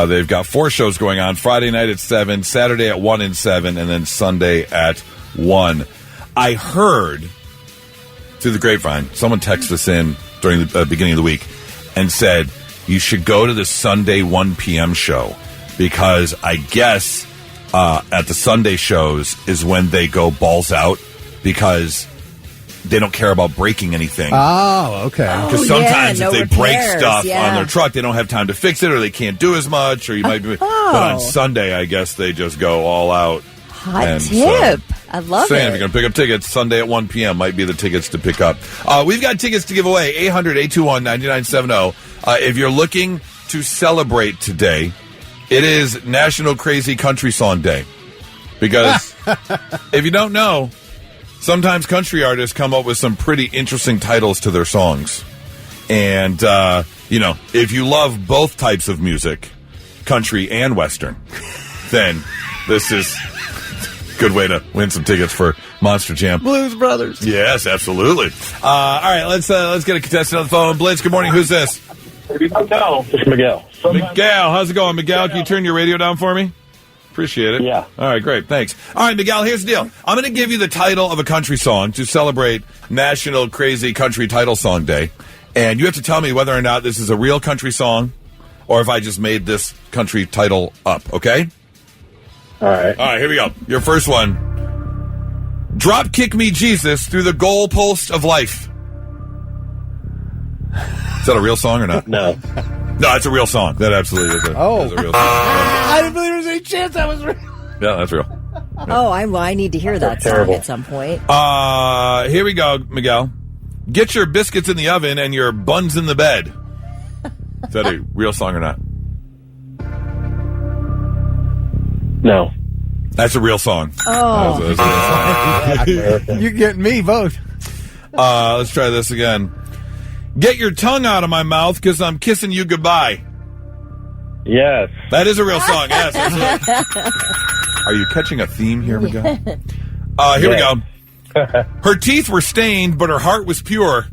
They've got 4 shows going on. Friday night at 7, Saturday at 1 and 7, and then Sunday at 1. I heard through the grapevine, someone texted us in during the beginning of the week, and said, you should go to the Sunday 1 p.m. show because I guess at the Sunday shows is when they go balls out because they don't care about breaking anything. Oh, okay. Because sometimes if they break stuff yeah. on their truck, they don't have time to fix it or they can't do as much. Or you might be. But on Sunday, I guess they just go all out. Hot tip. I love saying, it. if you're going to pick up tickets, Sunday at 1 p.m. might be the tickets to pick up. We've got tickets to give away, 800-821-9970. If you're looking to celebrate today, it is National Crazy Country Song Day. Because if you don't know, sometimes country artists come up with some pretty interesting titles to their songs. And, if you love both types of music, country and Western, then this is a good way to win some tickets for Monster Jam. Blues Brothers. Yes, absolutely. All right, let's get a contestant on the phone. Blitz, good morning. Who's this? Miguel. It's Miguel. Miguel, how's it going? Miguel, can you turn your radio down for me? Appreciate it. Yeah. All right, great. Thanks. All right, Miguel, here's the deal. I'm going to give you the title of a country song to celebrate National Crazy Country Title Song Day. And you have to tell me whether or not this is a real country song or if I just made this country title up, okay? All right. All right, here we go. Your first one. Drop kick me Jesus through the goalpost of life. Is that a real song or not? No. No, it's a real song. That absolutely is a real song. I didn't believe there was any chance that was real. Yeah, that's real. Oh, I need to hear that song at some point. Here we go, Miguel. Get your biscuits in the oven and your buns in the bed. Is that a real song or not? No. That's a real song. Oh. That's a real song. You're getting me both. Let's try this again. Get your tongue out of my mouth because I'm kissing you goodbye. Yes. That is a real song, yes. Are you catching a theme here, Miguel? Here we go. Her teeth were stained, but her heart was pure.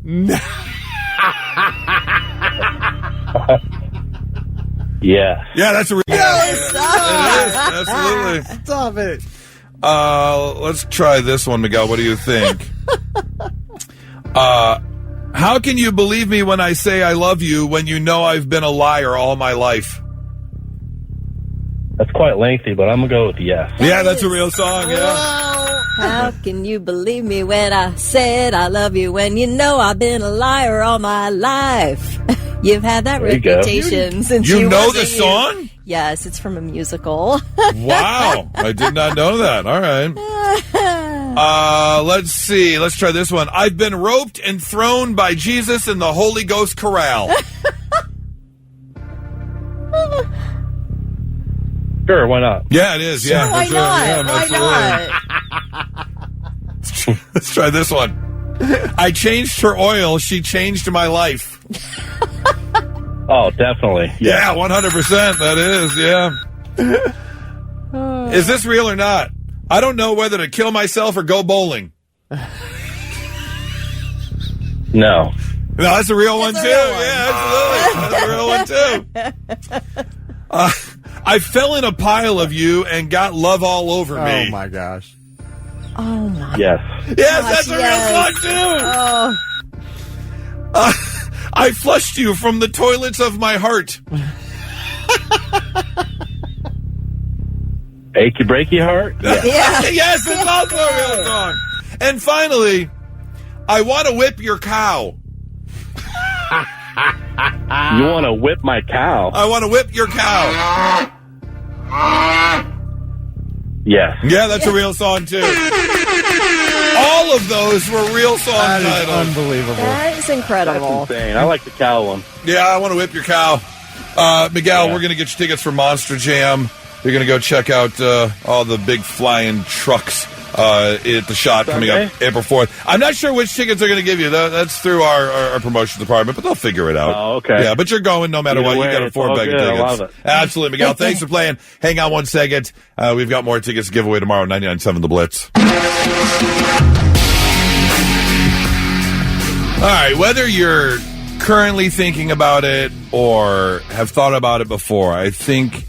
Yeah. Yeah, that's a real song. Yes, It is, absolutely. Stop it. Let's try this one, Miguel. What do you think? How can you believe me when I say I love you when you know I've been a liar all my life? That's quite lengthy, but I'm going to go with yes. Yeah, that's a real song, yeah. How can you believe me when I said I love you when you know I've been a liar all my life? You've had that reputation since you know wasn't the song? You. Yes, it's from a musical. Wow, I did not know that. All right. Let's see. Let's try this one. I've been roped and thrown by Jesus in the Holy Ghost corral. Sure, why not? Yeah, it is. Yeah, Why for not? sure. Yeah, Why absolutely. not? Let's try this one. I changed her oil. She changed my life. Oh, definitely. Yeah, 100%. That is, yeah. Is this real or not? I don't know whether to kill myself or go bowling. No. No, that's a real one, too. Yeah, absolutely. That's a real one, too. I fell in a pile of you and got love all over me. Oh, my gosh. Oh, my Yes. Yes, gosh, that's a real song, too. Oh. I flushed you from the toilets of my heart. Achy breaky heart? Yeah. Yes, it's also a real song. And finally, I want to whip your cow. You want to whip my cow? I want to whip your cow. Yes. Yeah, that's a real song, too. All of those were real song That titles. is unbelievable. That is incredible. That's insane. I like the cow one. Yeah, I want to whip your cow. Miguel, we're going to get you tickets for Monster Jam. You're going to go check out all the big flying trucks at the Shot coming up April 4th. I'm not sure which tickets they're going to give you. That's through our promotions department, but they'll figure it out. Oh, okay. Yeah, but you're going no matter what. You got a 4-bag of tickets. I love it. Absolutely, Miguel. Thanks for playing. Hang on one second. We've got more tickets to give away tomorrow, 99.7 The Blitz. All right, whether you're currently thinking about it or have thought about it before, I think,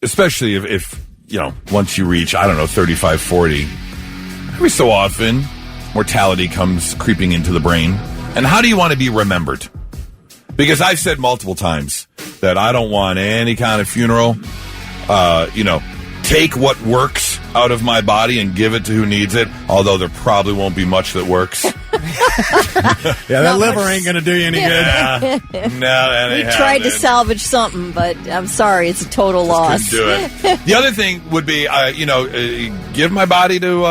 especially if once you reach, 35, 40, every so often, mortality comes creeping into the brain. And how do you want to be remembered? Because I've said multiple times that I don't want any kind of funeral. Take what works out of my body and give it to who needs it, although there probably won't be much that works. That liver ain't going to do you any good. No, we tried to salvage something, but I'm sorry, it's a total loss. Couldn't do it. The other thing would be, give my body to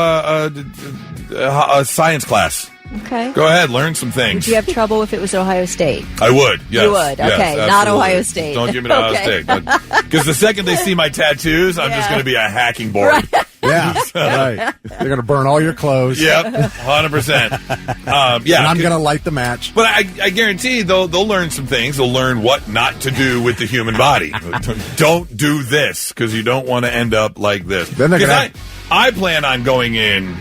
a science class. Okay. Go ahead, learn some things. Would you have trouble if it was Ohio State? I would, yes. You would, okay. Yes, not Ohio State. Don't give me Ohio State. Because the second they see my tattoos, I'm just going to be a hacking board. Right. Yeah, right. They're going to burn all your clothes. Yep, 100%. And I'm going to light the match. But I guarantee they'll learn some things. They'll learn what not to do with the human body. Don't do this because you don't want to end up like this. Then they're going I plan on going in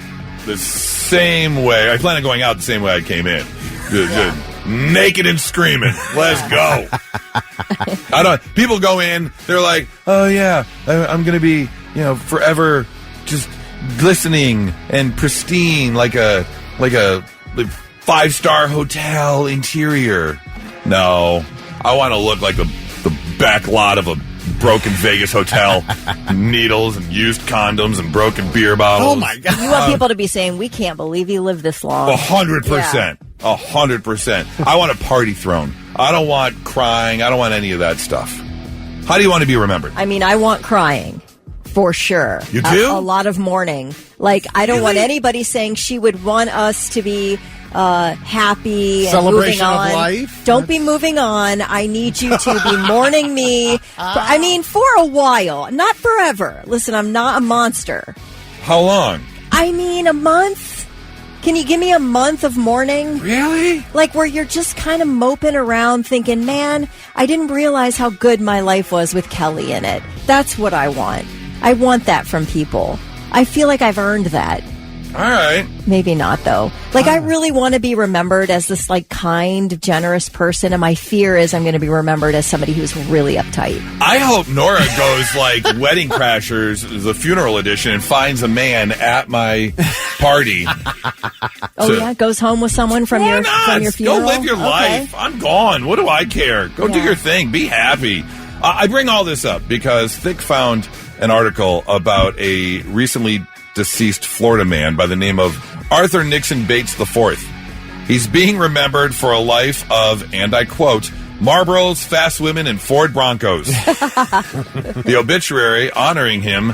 the same way. I plan on going out the same way I came in. Just naked and screaming. Let's go. People go in, they're like, oh yeah, I'm going to be, forever just glistening and pristine like a 5-star hotel interior. No, I want to look like the back lot of a broken Vegas hotel. Needles and used condoms and broken beer bottles. Oh my God. You want people to be saying, we can't believe you lived this long. 100%. 100%. I want a party thrown. I don't want crying. I don't want any of that stuff. How do you want to be remembered? I mean, I want crying. For sure. You do? A lot of mourning. Like, I don't want anybody saying she would want us to be happy and celebration moving on. Of life. Don't be moving on. I need you to be mourning me. For a while. Not forever. Listen, I'm not a monster. How long? A month. Can you give me a month of mourning? Really? Like where you're just kind of moping around thinking, man, I didn't realize how good my life was with Kelly in it. That's what I want. I want that from people. I feel like I've earned that. All right. Maybe not, though. Like, I really want to be remembered as this, kind, generous person, and my fear is I'm going to be remembered as somebody who's really uptight. I hope Nora goes like Wedding Crashers, the funeral edition, and finds a man at my party. Goes home with someone from your funeral? Go live your life. I'm gone. What do I care? Go do your thing. Be happy. I bring all this up because Thick found an article about a recently deceased Florida man by the name of Arthur Nixon Bates IV. He's being remembered for a life of, and I quote, Marlboros, fast women, and Ford Broncos. The obituary honoring him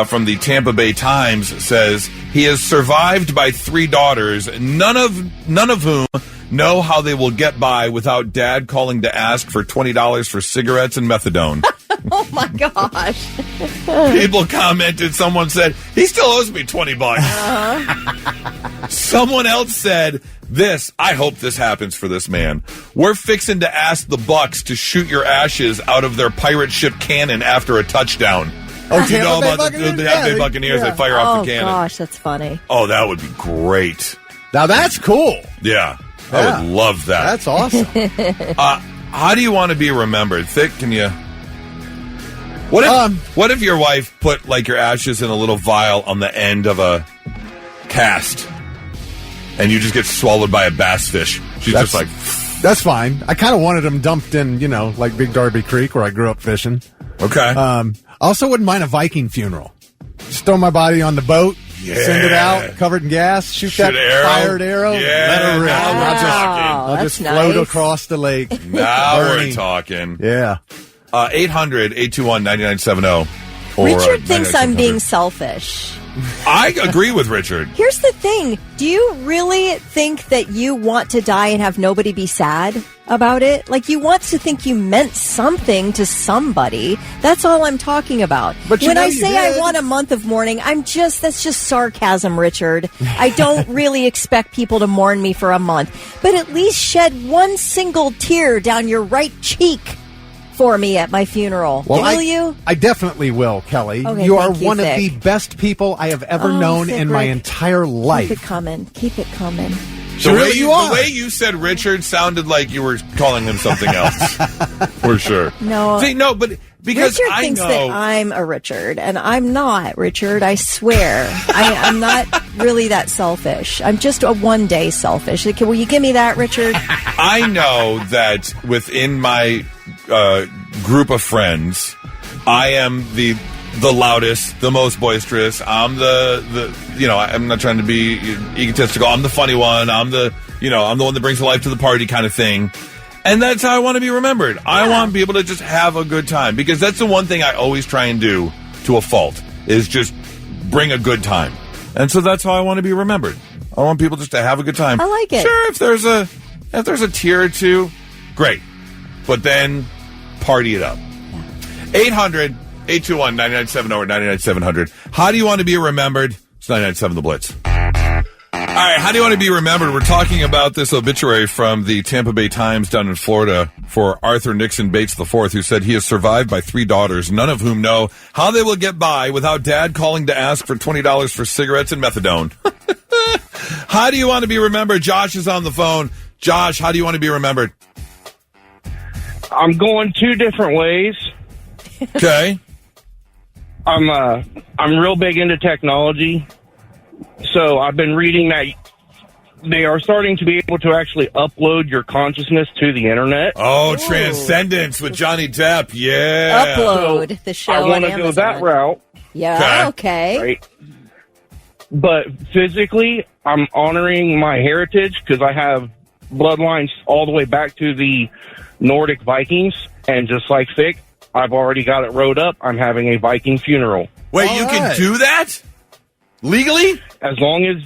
from the Tampa Bay Times says he is survived by 3 daughters, none of whom know how they will get by without dad calling to ask for $20 for cigarettes and methadone. Oh my gosh. People commented, someone said, he still owes me $20. Someone else said this, I hope this happens for this man. We're fixing to ask the Bucks to shoot your ashes out of their pirate ship cannon after a touchdown. Oh, you know about the Tampa Bay Buccaneers, they fire off the cannon. Oh gosh, that's funny. Oh, that would be great. Now that's cool. Yeah. I would love that. That's awesome. How do you want to be remembered? Thick, can you... What if your wife put your ashes in a little vial on the end of a cast and you just get swallowed by a bass fish? She's just like... That's fine. I kind of wanted them dumped in, like Big Darby Creek where I grew up fishing. Okay. I also wouldn't mind a Viking funeral. Just throw my body on the boat, send it out, covered in gas, shoot that arrow. Fired arrow, let her rip. I'll just float across the lake. Now we're talking. Yeah. 800-821-9970. Richard thinks I'm being selfish. I agree with Richard. Here's the thing. Do you really think that you want to die and have nobody be sad about it? Like, you want to think you meant something to somebody. That's all I'm talking about. But when I say I want a month of mourning, that's just sarcasm, Richard. I don't really expect people to mourn me for a month. But at least shed one single tear down your right cheek for me at my funeral. Will you? I definitely will, Kelly. Okay, you are thank you, one Thick. of the best people I have ever known in my entire life. Keep it coming. Keep it coming. The way you said Richard sounded like you were calling him something else. For sure. No. See, no, but because Richard I thinks know that I'm a Richard, and I'm not, Richard. I swear. I'm not really that selfish. I'm just a one-day selfish. Will you give me that, Richard? I know that within my group of friends, I am the loudest, the most boisterous. I'm I'm not trying to be egotistical. I'm the funny one. I'm the one that brings the life to the party kind of thing. And that's how I want to be remembered. Yeah. I want to be able to just have a good time, because that's the one thing I always try and do to a fault, is just bring a good time. And so that's how I want to be remembered. I want people just to have a good time. I like it. Sure, if there's a tear or two, great. But then party it up. 800-821-9970 or 99700. How do you want to be remembered? It's 997 The Blitz. All right, how do you want to be remembered? We're talking about this obituary from the Tampa Bay Times down in Florida for Arthur Nixon Bates IV, who said he is survived by 3 daughters, none of whom know how they will get by without Dad calling to ask for $20 for cigarettes and methadone. How do you want to be remembered? Josh is on the phone. Josh, how do you want to be remembered? I'm going 2 different ways. Okay. I'm real big into technology. So I've been reading that they are starting to be able to actually upload your consciousness to the internet. Oh, Transcendence with Johnny Depp. Yeah. Upload the show. I want to go that route. Yeah, okay. Right. But physically, I'm honoring my heritage because I have bloodlines all the way back to the Nordic Vikings. And just like Thick, I've already got it wrote up. I'm having a Viking funeral. Wait, you can do that? Legally? As long as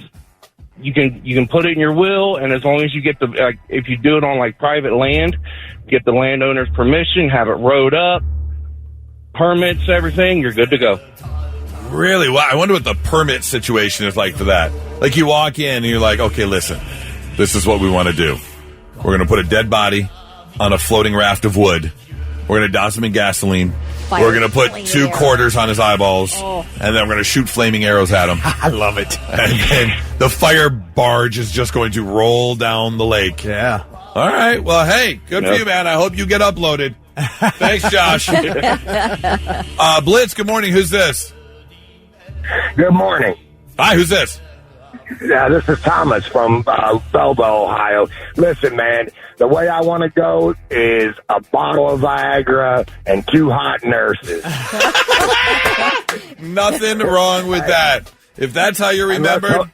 you can put it in your will, and as long as you get if you do it on like private land, get the landowner's permission, have it rowed up, permits, everything, you're good to go. Really? Well, I wonder what the permit situation is like for that. Like you walk in and you're like, okay, listen, this is what we want to do. We're going to put a dead body on a floating raft of wood. We're going to douse him in gasoline. We're going to put 2 quarters on his eyeballs, and then we're going to shoot flaming arrows at him. I love it. And then the fire barge is just going to roll down the lake. Yeah. All right. Well, hey, good for you, man. I hope you get uploaded. Thanks, Josh. Blitz, good morning. Who's this? Good morning. Hi, who's this? Yeah, this is Thomas from Belleville, Ohio. Listen, man, the way I want to go is a bottle of Viagra and 2 hot nurses. Nothing wrong with that. If that's how you're remembered.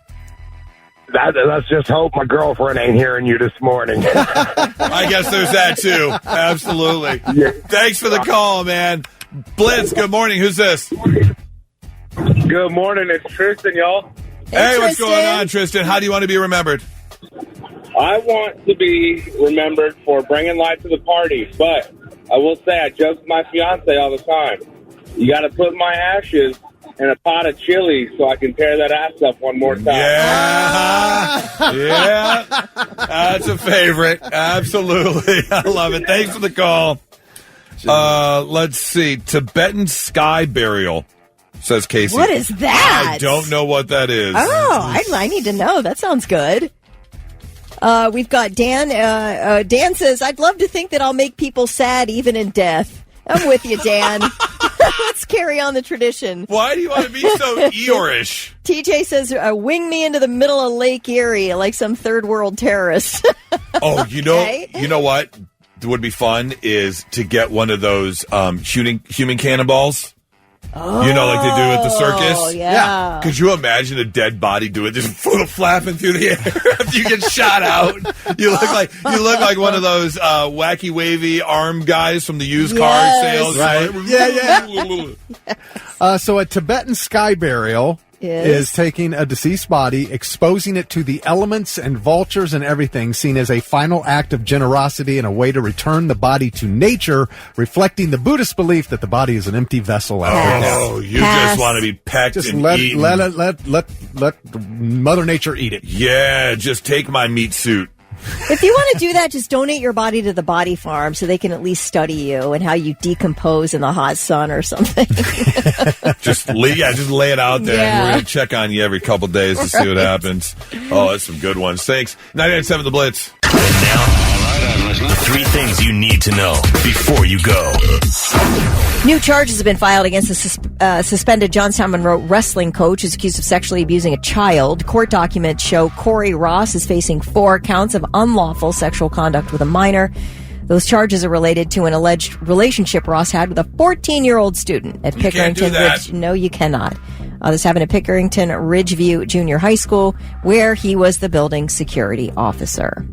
Let's just hope my girlfriend ain't hearing you this morning. I guess there's that, too. Absolutely. Yeah. Thanks for the call, man. Blitz, good morning. Who's this? Good morning. It's Tristan, y'all. Hey, what's going on, Tristan? How do you want to be remembered? I want to be remembered for bringing life to the party, but I will say I joke with my fiance all the time. You got to put my ashes in a pot of chili so I can tear that ass up one more time. Yeah. Yeah. That's a favorite. Absolutely. I love it. Thanks for the call. Let's see. Tibetan sky burial, says Casey. What is that? I don't know what that is. Oh, I need to know. That sounds good. We've got Dan. Dan says, I'd love to think that I'll make people sad even in death. I'm with you, Dan. Let's carry on the tradition. Why do you want to be so Eeyore-ish? TJ says, wing me into the middle of Lake Erie like some third world terrorist. Oh, you know what would be fun is to get one of those human cannonballs. Oh, you know, like they do at the circus? Yeah. Could you imagine a dead body do it, just flapping through the air after you get shot out? You look like one of those wacky wavy arm guys from the used car sales. Right. Yeah. So a Tibetan sky burial is taking a deceased body, exposing it to the elements and vultures and everything, seen as a final act of generosity and a way to return the body to nature, reflecting the Buddhist belief that the body is an empty vessel after death. Oh, you just want to be pecked and eaten. Let Mother Nature eat it. Yeah, just take my meat suit. If you want to do that, just donate your body to the Body Farm so they can at least study you and how you decompose in the hot sun or something. just lay it out there. Yeah. And we're going to check on you every couple days to see what happens. Oh, that's some good ones. Thanks. 99.7 The Blitz. And now, the 3 things you need to know before you go. New charges have been filed against the suspended Johnstown Monroe wrestling coach who's accused of sexually abusing a child. Court documents show Corey Ross is facing 4 counts of unlawful sexual conduct with a minor. Those charges are related to an alleged relationship Ross had with a 14-year-old student at Pickerington Ridge. No, you cannot. This happened at Pickerington Ridgeview Junior High School, where he was the building security officer.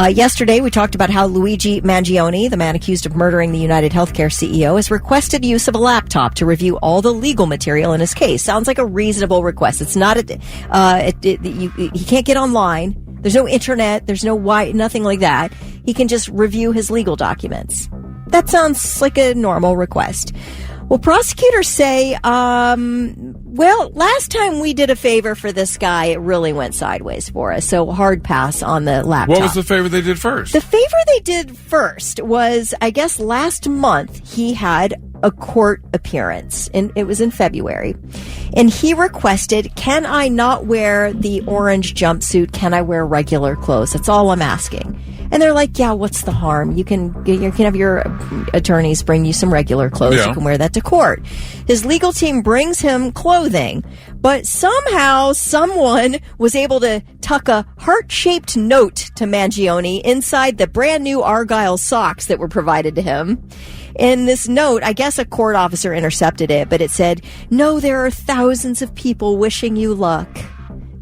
Yesterday, we talked about how Luigi Mangione, the man accused of murdering the United Healthcare CEO, has requested use of a laptop to review all the legal material in his case. Sounds like a reasonable request. It's not he can't get online. There's no internet. There's nothing like that. He can just review his legal documents. That sounds like a normal request. Well, prosecutors say, last time we did a favor for this guy, it really went sideways for us. So hard pass on the laptop. What was the favor they did first? The favor they did first was, I guess, last month he had a court appearance, and it was in February. And he requested, can I not wear the orange jumpsuit? Can I wear regular clothes? That's all I'm asking. And they're like, yeah, what's the harm? You can have your attorneys bring you some regular clothes. Yeah. You can wear that to court. His legal team brings him clothing, but somehow someone was able to tuck a heart-shaped note to Mangione inside the brand new Argyle socks that were provided to him. In this note, I guess a court officer intercepted it, but it said, no, there are thousands of people wishing you luck.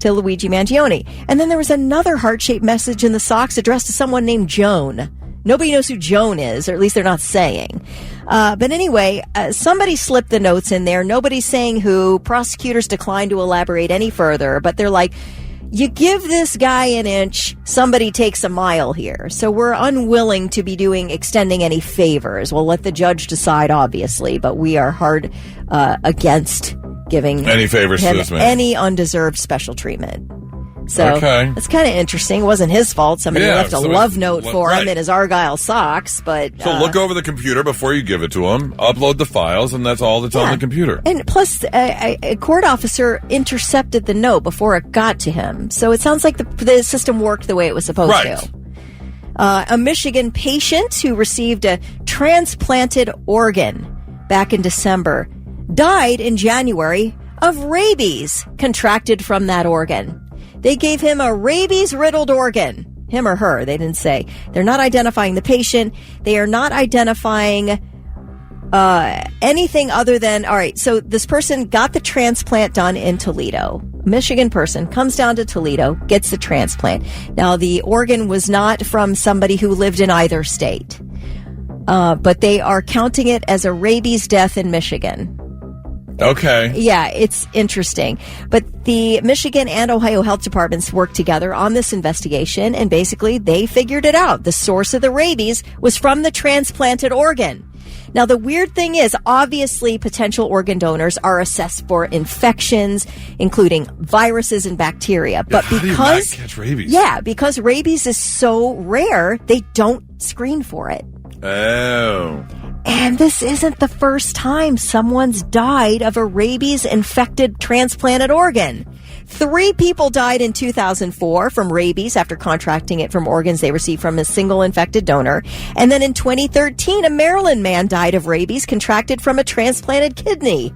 To Luigi Mangione. And then there was another heart-shaped message in the socks addressed to someone named Joan. Nobody knows who Joan is, or at least they're not saying. But anyway, somebody slipped the notes in there. Nobody's saying who. Prosecutors declined to elaborate any further, but they're like, you give this guy an inch, somebody takes a mile here. So we're unwilling to be extending any favors. We'll let the judge decide, obviously, but we are hard against giving any favors to this man, any undeserved special treatment. So it's kind of interesting. It wasn't his fault. Somebody left a love note for him in his Argyle socks. But so look over the computer before you give it to him. Upload the files, and that's all that's on the computer. And plus, a court officer intercepted the note before it got to him. So it sounds like the system worked the way it was supposed to. A Michigan patient who received a transplanted organ back in December died in January of rabies contracted from that organ. They gave him a rabies-riddled organ. Him or her, they didn't say. They're not identifying the patient. They are not identifying anything other than, all right, so this person got the transplant done in Toledo. A Michigan person comes down to Toledo, gets the transplant. Now, the organ was not from somebody who lived in either state. But they are counting it as a rabies death in Michigan. Okay. Yeah, it's interesting. But the Michigan and Ohio health departments worked together on this investigation, and basically they figured it out. The source of the rabies was from the transplanted organ. Now, the weird thing is, obviously, potential organ donors are assessed for infections, including viruses and bacteria. But how do you not catch rabies? Yeah, because rabies is so rare, they don't screen for it. Oh. And this isn't the first time someone's died of a rabies-infected transplanted organ. 3 people died in 2004 from rabies after contracting it from organs they received from a single infected donor. And then in 2013, a Maryland man died of rabies contracted from a transplanted kidney.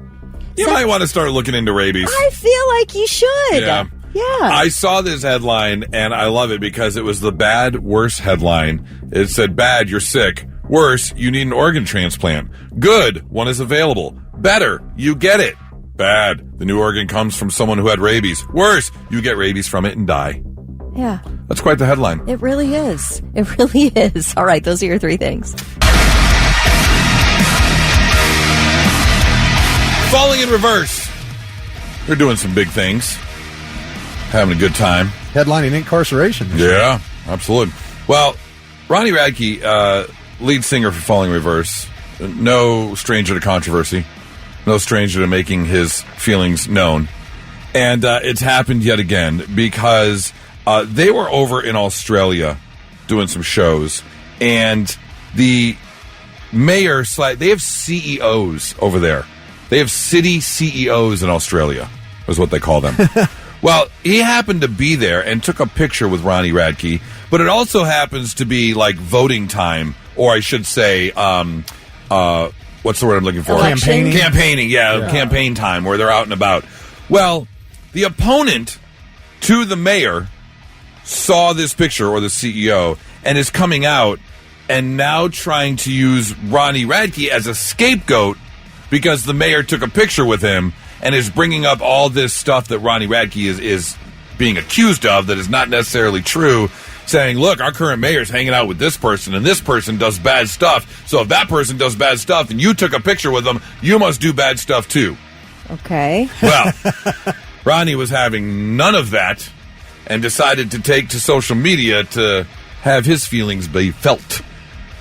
You might want to start looking into rabies. I feel like you should. Yeah. I saw this headline, and I love it because it was the bad, worse headline. It said, bad, you're sick. Worse, you need an organ transplant. Good, one is available. Better, you get it. Bad, the new organ comes from someone who had rabies. Worse, you get rabies from it and die. Yeah. That's quite the headline. It really is. It really is. All right, those are your 3 things. Falling in reverse. They're doing some big things. Having a good time. Headlining incarceration. Yeah, absolutely. Well, Ronnie Radke, lead singer for Falling Reverse, no stranger to controversy, no stranger to making his feelings known. And it's happened yet again because They were over in Australia doing some shows, and the mayor, they have CEOs over there. They have city CEOs in Australia, is what they call them. Well, he happened to be there and took a picture with Ronnie Radke, but it also happens to be like voting time, or I should say, what's the word I'm looking for? Campaigning. Campaigning, campaign time, where they're out and about. Well, the opponent to the mayor saw this picture, or the CEO, and is coming out and now trying to use Ronnie Radke as a scapegoat because the mayor took a picture with him, and is bringing up all this stuff that Ronnie Radke is being accused of that is not necessarily true, saying, look, our current mayor's hanging out with this person, and this person does bad stuff. So if that person does bad stuff and you took a picture with them, you must do bad stuff too. Okay. Well, Ronnie was having none of that and decided to take to social media to have his feelings be felt.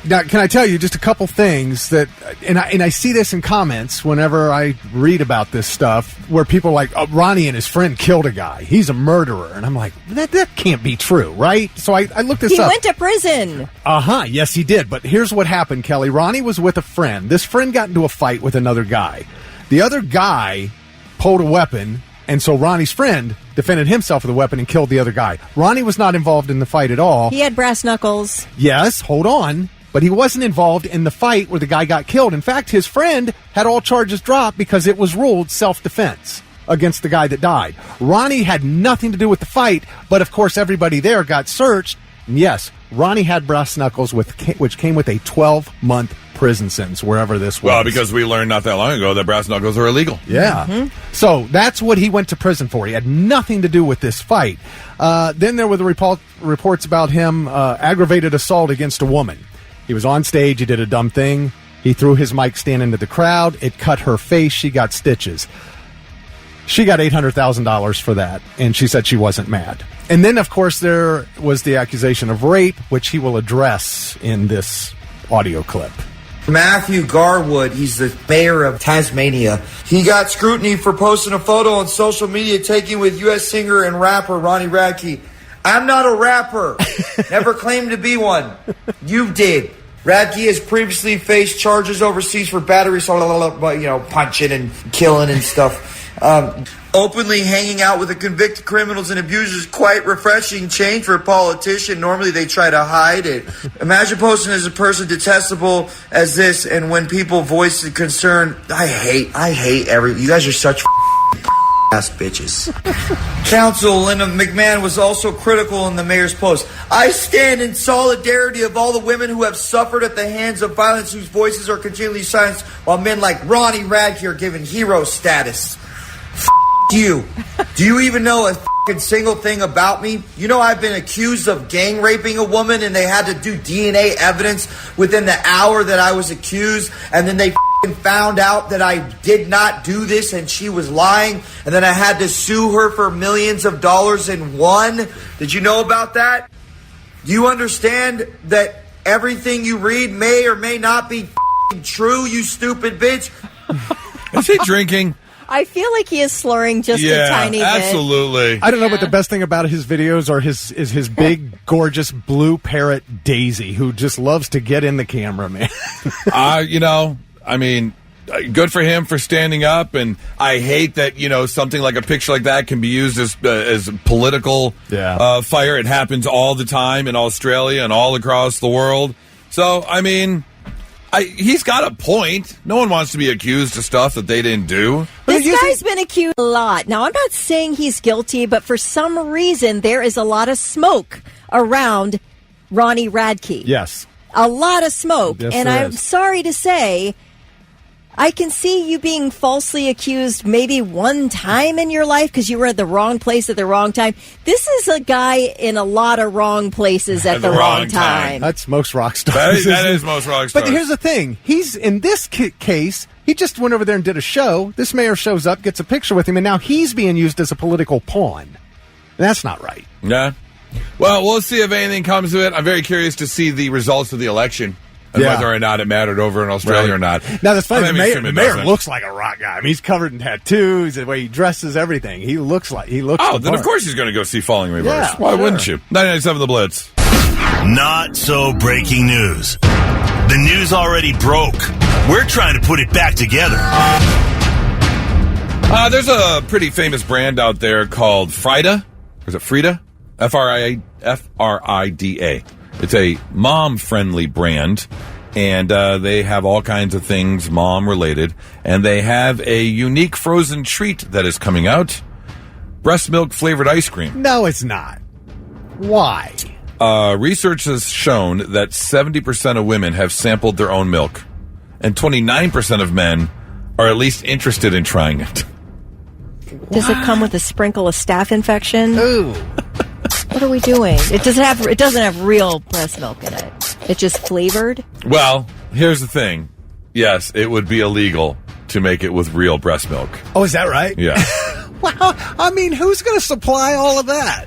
Now, can I tell you just a couple things that, and I see this in comments whenever I read about this stuff, where people are like, oh, Ronnie and his friend killed a guy. He's a murderer. And I'm like, that can't be true, right? So I looked this up. He went to prison. Yes, he did. But here's what happened, Kelly. Ronnie was with a friend. This friend got into a fight with another guy. The other guy pulled a weapon, and so Ronnie's friend defended himself with a weapon and killed the other guy. Ronnie was not involved in the fight at all. He had brass knuckles. Yes, hold on. But he wasn't involved in the fight where the guy got killed. In fact, his friend had all charges dropped because it was ruled self-defense against the guy that died. Ronnie had nothing to do with the fight, but of course everybody there got searched. And yes, Ronnie had brass knuckles, which came with a 12-month prison sentence, wherever this was. Well, because we learned not that long ago that brass knuckles are illegal. Yeah. Mm-hmm. So that's what he went to prison for. He had nothing to do with this fight. Then there were the reports about him aggravated assault against a woman. He was on stage. He did a dumb thing. He threw his mic stand into the crowd. It cut her face. She got stitches. She got $800,000 for that, and she said she wasn't mad. And then, of course, there was the accusation of rape, which he will address in this audio clip. Matthew Garwood, he's the mayor of Tasmania. He got scrutiny for posting a photo on social media taken with U.S. singer and rapper Ronnie Radke. I'm not a rapper. Never claimed to be one. You did. Radke has previously faced charges overseas for battery, punching and killing and stuff. Openly hanging out with the convicted criminals and abusers, quite refreshing change for a politician. Normally they try to hide it. Imagine posting as a person detestable as this, and when people voice the concern, I hate you guys are such ass bitches. Counsel Linda McMahon was also critical in the mayor's post. I stand in solidarity of all the women who have suffered at the hands of violence, whose voices are continually silenced, while men like Ronnie Radke are given hero status. You. Do you even know a single thing about me? You know I've been accused of gang raping a woman, and they had to do DNA evidence within the hour that I was accused, and then they found out that I did not do this and she was lying, and then I had to sue her for millions of dollars and won. Did you know about that? Do you understand that everything you read may or may not be true, you stupid bitch? Is he drinking? I feel like he is slurring just a tiny bit. Absolutely. I don't know, but the best thing about his videos are his big, gorgeous blue parrot Daisy, who just loves to get in the camera, man. I mean, good for him for standing up, and I hate that, something like a picture like that can be used as political fire. It happens all the time in Australia and all across the world. So, I mean, he's got a point. No one wants to be accused of stuff that they didn't do. This guy's been accused a lot. Now, I'm not saying he's guilty, but for some reason, there is a lot of smoke around Ronnie Radke. Yes. A lot of smoke. Yes, and I'm sorry to say, I can see you being falsely accused maybe one time in your life because you were at the wrong place at the wrong time. This is a guy in a lot of wrong places at the wrong time. That's most rock stars. That is most rock stars. But here's the thing. He's, in this case, he just went over there and did a show. This mayor shows up, gets a picture with him, and now he's being used as a political pawn. That's not right. Yeah. Well, we'll see if anything comes of it. I'm very curious to see the results of the election. and whether or not it mattered over in Australia or not. Now, that's funny. The mayor doesn't. looks like a rock guy. I mean, he's covered in tattoos, the way he dresses, everything. He looks. Oh, then of course he's going to go see Falling Reverse. Yeah, Why sure. wouldn't you? 99.7 The Blitz. Not so breaking news. The news already broke. We're trying to put it back together. There's a pretty famous brand out there called Frida. Is it Frida? Frida. It's a mom-friendly brand, and they have all kinds of things mom-related. And they have a unique frozen treat that is coming out: breast milk-flavored ice cream. No, it's not. Why? Research has shown that 70% of women have sampled their own milk, and 29% of men are at least interested in trying it. Does it come with a sprinkle of staph infection? Ooh. What are we doing? It doesn't have real breast milk in it. It's just flavored? Well, here's the thing. Yes, it would be illegal to make it with real breast milk. Oh, is that right? Yeah. Well, I mean, who's going to supply all of that?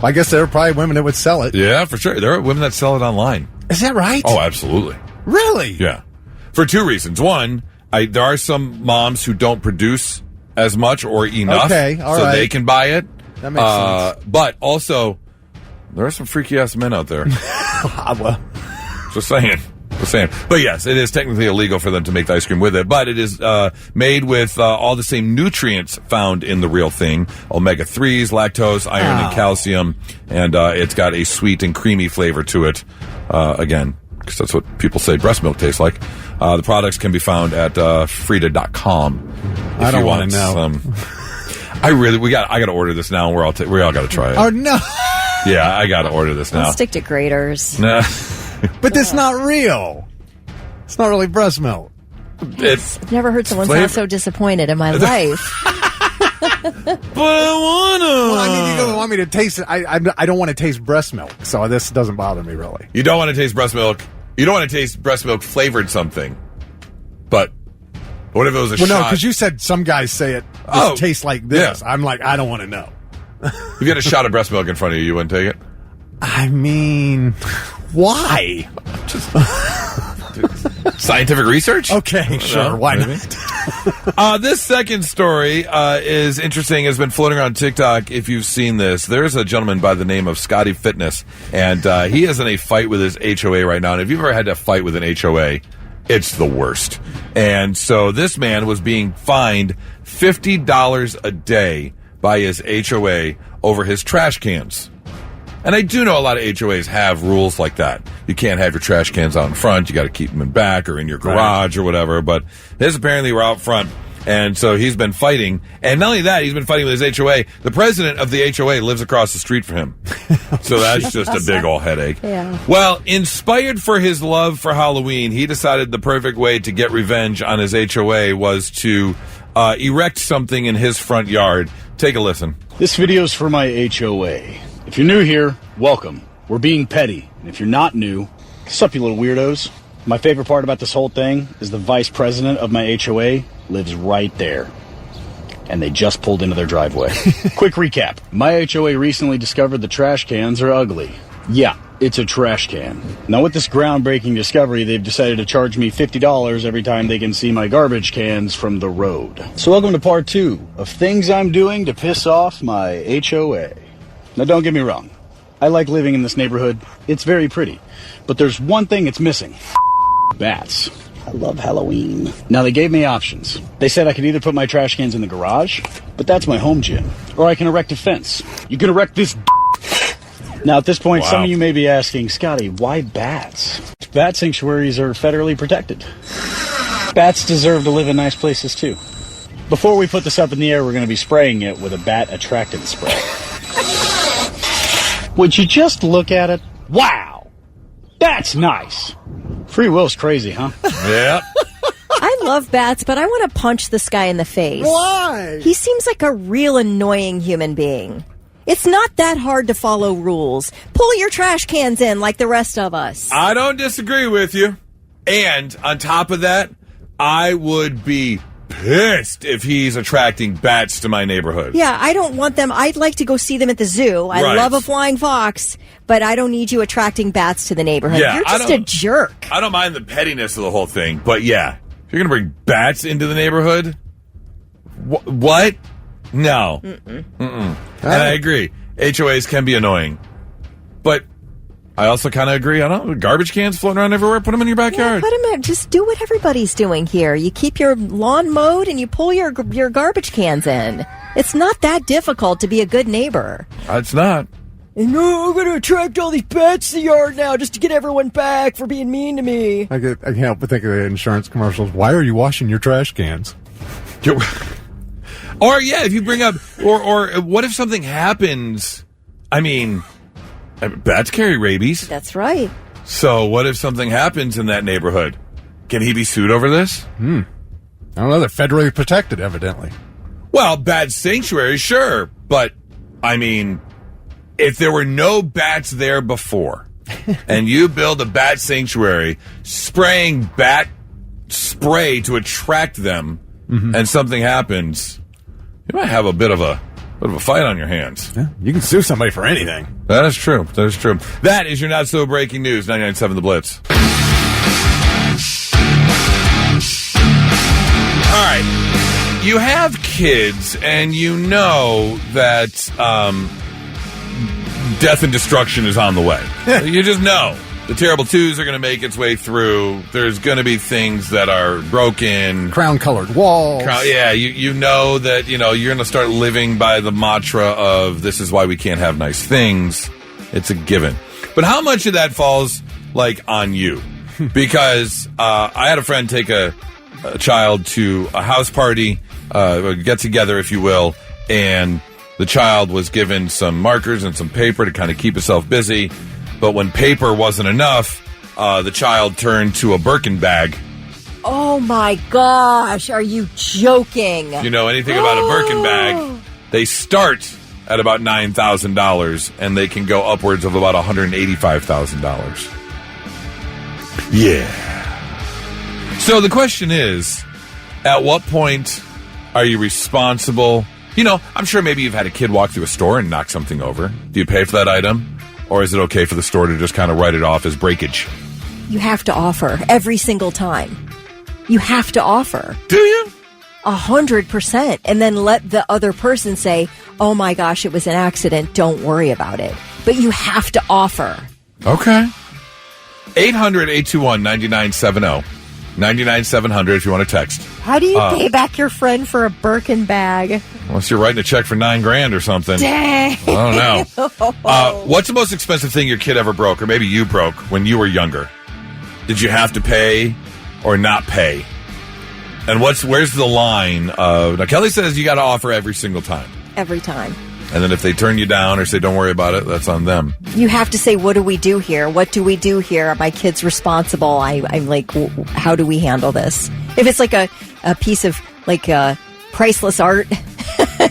I guess there are probably women that would sell it. Yeah, for sure. There are women that sell it online. Is that right? Oh, absolutely. Really? Yeah. For two reasons. One, there are some moms who don't produce as much or enough, okay, all right. they can buy it. That makes sense. But also, there are some freaky-ass men out there. Well, Just saying. But yes, it is technically illegal for them to make the ice cream with it, but it is made with all the same nutrients found in the real thing: omega-3s, lactose, iron, and calcium, and it's got a sweet and creamy flavor to it. Again, because that's what people say breast milk tastes like. The products can be found at Frida.com. I don't want to know. I got to order this now, and we all got to try it. Oh no! Yeah, I got to order this now. I'll stick to graters. Nah. But that's not real. It's not really breast milk. I've never heard someone sound so disappointed in my life. But I want to. Well, I mean, you don't want me to taste it. I don't want to taste breast milk, so this doesn't bother me really. You don't want to taste breast milk. You don't want to taste breast milk flavored something. But what if it was a shot? No, because you said some guys say it tastes like this. Yeah. I'm like, I don't want to know. If you had a shot of breast milk in front of you wouldn't take it? I mean, why? Just scientific research? Okay, sure. Why not? This second story is interesting. Has been floating around TikTok. If you've seen this, there's a gentleman by the name of Scotty Fitness, and he is in a fight with his HOA right now. And if you've ever had to fight with an HOA, it's the worst. And so this man was being fined $50 a day by his HOA over his trash cans. And I do know a lot of HOAs have rules like that. You can't have your trash cans out in front. You got to keep them in back or in your garage or whatever. But his apparently were out front. And so he's been fighting. And not only that, he's been fighting with his HOA. The president of the HOA lives across the street from him. So that's just a big old headache. Yeah. Well, inspired for his love for Halloween, he decided the perfect way to get revenge on his HOA was to erect something in his front yard. Take a listen. This video's for my HOA. If you're new here, welcome. We're being petty. And if you're not new, what's up, you little weirdos? My favorite part about this whole thing is the vice president of my HOA lives right there. And they just pulled into their driveway. Quick recap. My HOA recently discovered the trash cans are ugly. Yeah, it's a trash can. Now with this groundbreaking discovery, they've decided to charge me $50 every time they can see my garbage cans from the road. So welcome to part 2 of things I'm doing to piss off my HOA. Now, don't get me wrong. I like living in this neighborhood. It's very pretty. But there's one thing it's missing. Bats. I love Halloween. Now, they gave me options. They said I could either put my trash cans in the garage, but that's my home gym, or I can erect a fence. You can erect this. Now, at this point, some of you may be asking, Scotty, why bats? Bat sanctuaries are federally protected. Bats deserve to live in nice places, too. Before we put this up in the air, we're going to be spraying it with a bat attractant spray. Would you just look at it? Wow! That's nice! Free will's crazy, huh? Yep. I love bats, but I want to punch this guy in the face. Why? He seems like a real annoying human being. It's not that hard to follow rules. Pull your trash cans in like the rest of us. I don't disagree with you. And on top of that, I would be pissed if he's attracting bats to my neighborhood. Yeah, I don't want them. I'd like to go see them at the zoo. I Right. love a flying fox, but I don't need you attracting bats to the neighborhood. Yeah, You're just a jerk. I don't mind the pettiness of the whole thing, but yeah, if you're going to bring bats into the neighborhood, what? No. And I agree. HOAs can be annoying, but I also kind of agree. I don't know, garbage cans floating around everywhere. Put them in your backyard. Put them in. Just do what everybody's doing here. You keep your lawn mowed and you pull your garbage cans in. It's not that difficult to be a good neighbor. It's not. No, I'm going to attract all these bats to the yard now just to get everyone back for being mean to me. I can't help but think of the insurance commercials. Why are you washing your trash cans? Or yeah, if you bring up, or what if something happens? I mean, bats carry rabies. That's right. So what if something happens in that neighborhood? Can he be sued over this? I don't know. They're federally protected, evidently. Well, bat sanctuary, sure, but I mean, if there were no bats there before, and you build a bat sanctuary, spraying bat spray to attract them, and something happens, you might have a bit of a fight on your hands. Yeah, you can sue somebody for anything. That is true. That is true. That is your not so breaking news. 99.7 The Blitz. All right. You have kids, and you know that death and destruction is on the way. You just know. The Terrible Twos are going to make its way through. There's going to be things that are broken. Crown-colored walls. Yeah, you know that, you're going to start living by the mantra of this is why we can't have nice things. It's a given. But how much of that falls, on you? Because I had a friend take a child to a house party, a get-together, if you will, and the child was given some markers and some paper to kind of keep himself busy. But when paper wasn't enough, the child turned to a Birkin bag. Oh, my gosh. Are you joking? If you know anything about a Birkin bag, they start at about $9,000, and they can go upwards of about $185,000. Yeah. So the question is, at what point are you responsible? I'm sure maybe you've had a kid walk through a store and knock something over. Do you pay for that item? Or is it okay for the store to just kind of write it off as breakage? You have to offer every single time. You have to offer. Do you? 100%. And then let the other person say, oh my gosh, it was an accident. Don't worry about it. But you have to offer. Okay. 800-821-9970. 99-700 if you want to text. How do you pay back your friend for a Birkin bag? Unless you're writing a check for $9,000 or something. Dang. I don't know. What's the most expensive thing your kid ever broke, or maybe you broke when you were younger? Did you have to pay or not pay? And where's the line of... Now, Kelly says you got to offer every single time. Every time. And then if they turn you down or say, don't worry about it, that's on them. You have to say, what do we do here? What do we do here? Are my kids responsible? I'm like, how do we handle this? If it's like a piece of priceless art.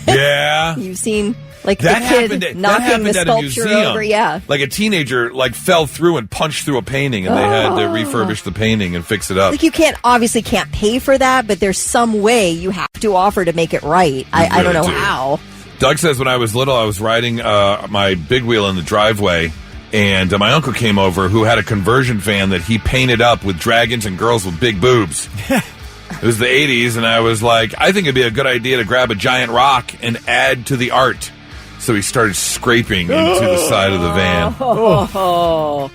Yeah. You've seen the kid that knocking happened the at a sculpture museum. over. Yeah. Like a teenager fell through and punched through a painting, and they had to refurbish the painting and fix it up. You obviously can't pay for that, but there's some way you have to offer to make it right. I don't know how. Doug says when I was little, I was riding my big wheel in the driveway, and my uncle came over who had a conversion van that he painted up with dragons and girls with big boobs. It was the 80s, and I was like, I think it'd be a good idea to grab a giant rock and add to the art. So he started scraping into the side of the van.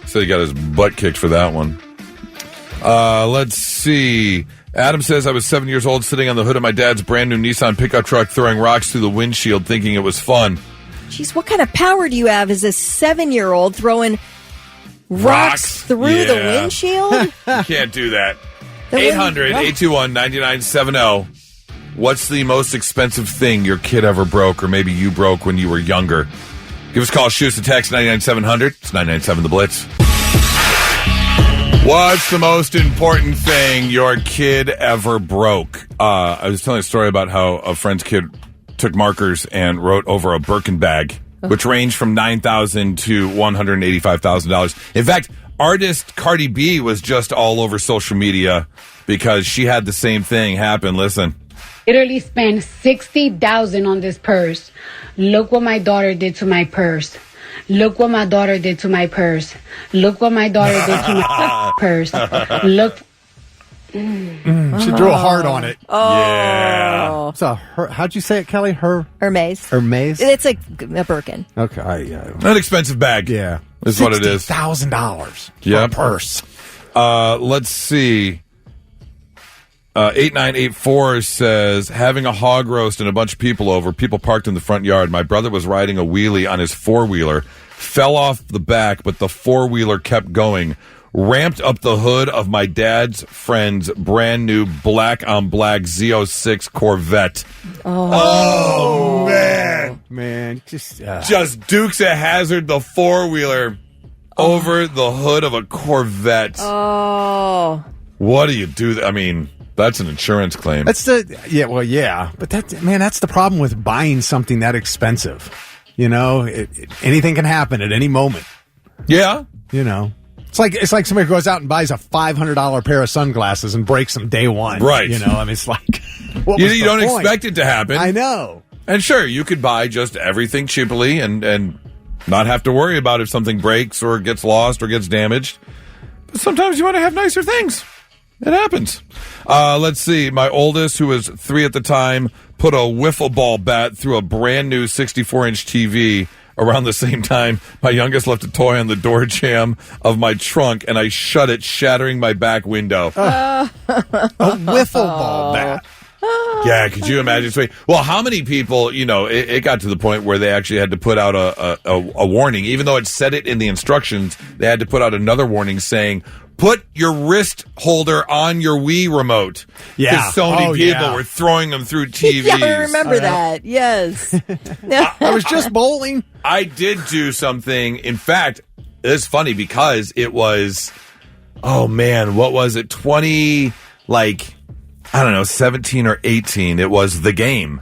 So he got his butt kicked for that one. Let's see. Adam says, I was 7 years old sitting on the hood of my dad's brand new Nissan pickup truck throwing rocks through the windshield thinking it was fun. Jeez, what kind of power do you have as a 7-year-old throwing rocks through the windshield? You can't do that. 800-821-9970. What's the most expensive thing your kid ever broke, or maybe you broke when you were younger? Give us a call, shoot us a text, 99-700. It's 99.7 The Blitz. What's the most important thing your kid ever broke? I was telling a story about how a friend's kid took markers and wrote over a Birkin bag, which ranged from $9,000 to $185,000. In fact, artist Cardi B was just all over social media because she had the same thing happen. Listen. Literally spent $60,000 on this purse. Look what my daughter did to my purse. Look what my daughter did to my purse. Look what my daughter did to my purse. Look. She drew a heart on it. Oh. Yeah. So, how'd you say it, Kelly? Hermes. Hermes? It's a Birkin. Okay. An expensive bag. Yeah. Is what it is. $60,000 Yeah. for a purse. Let's see. 8984 says, having a hog roast and a bunch of people over, people parked in the front yard. My brother was riding a wheelie on his four-wheeler, fell off the back, but the four-wheeler kept going. Ramped up the hood of my dad's friend's brand new black on black Z06 Corvette. Oh man. Just Dukes of Hazzard the four-wheeler over the hood of a Corvette. Oh. What do you do? I mean, that's an insurance claim. But that's the problem with buying something that expensive. You know, anything can happen at any moment. Yeah. You know. It's like somebody goes out and buys a $500 pair of sunglasses and breaks them day one. Right. You know, I mean, it's like, you don't expect it to happen. I know. And sure, you could buy just everything cheaply and not have to worry about if something breaks or gets lost or gets damaged. But sometimes you want to have nicer things. It happens. Let's see. My oldest, who was 3 at the time, put a wiffle ball bat through a brand new 64-inch TV. Around the same time, my youngest left a toy on the door jamb of my trunk, and I shut it, shattering my back window. A wiffle ball bat. Yeah, could you imagine? Well, how many people, it got to the point where they actually had to put out a warning. Even though it said it in the instructions, they had to put out another warning saying, put your wrist holder on your Wii remote. Yeah. Because so many people were throwing them through TVs. Yeah, I remember that. Yes. I was just bowling. I did do something. In fact, it's funny because it was, what was it? 17 or 18. It was the game.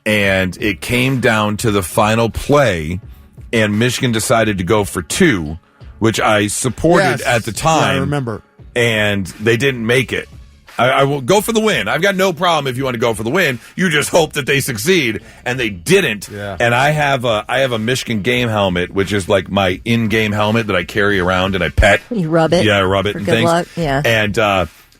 And it came down to the final play, and Michigan decided to go for 2, which I supported at the time. Yeah, I remember. And they didn't make it. I will go for the win. I've got no problem if you want to go for the win. You just hope that they succeed, and they didn't. Yeah. And I have a Michigan game helmet, which is like my in-game helmet that I carry around and I pet. You rub it. Yeah, I rub it for and good things. luck. Yeah. And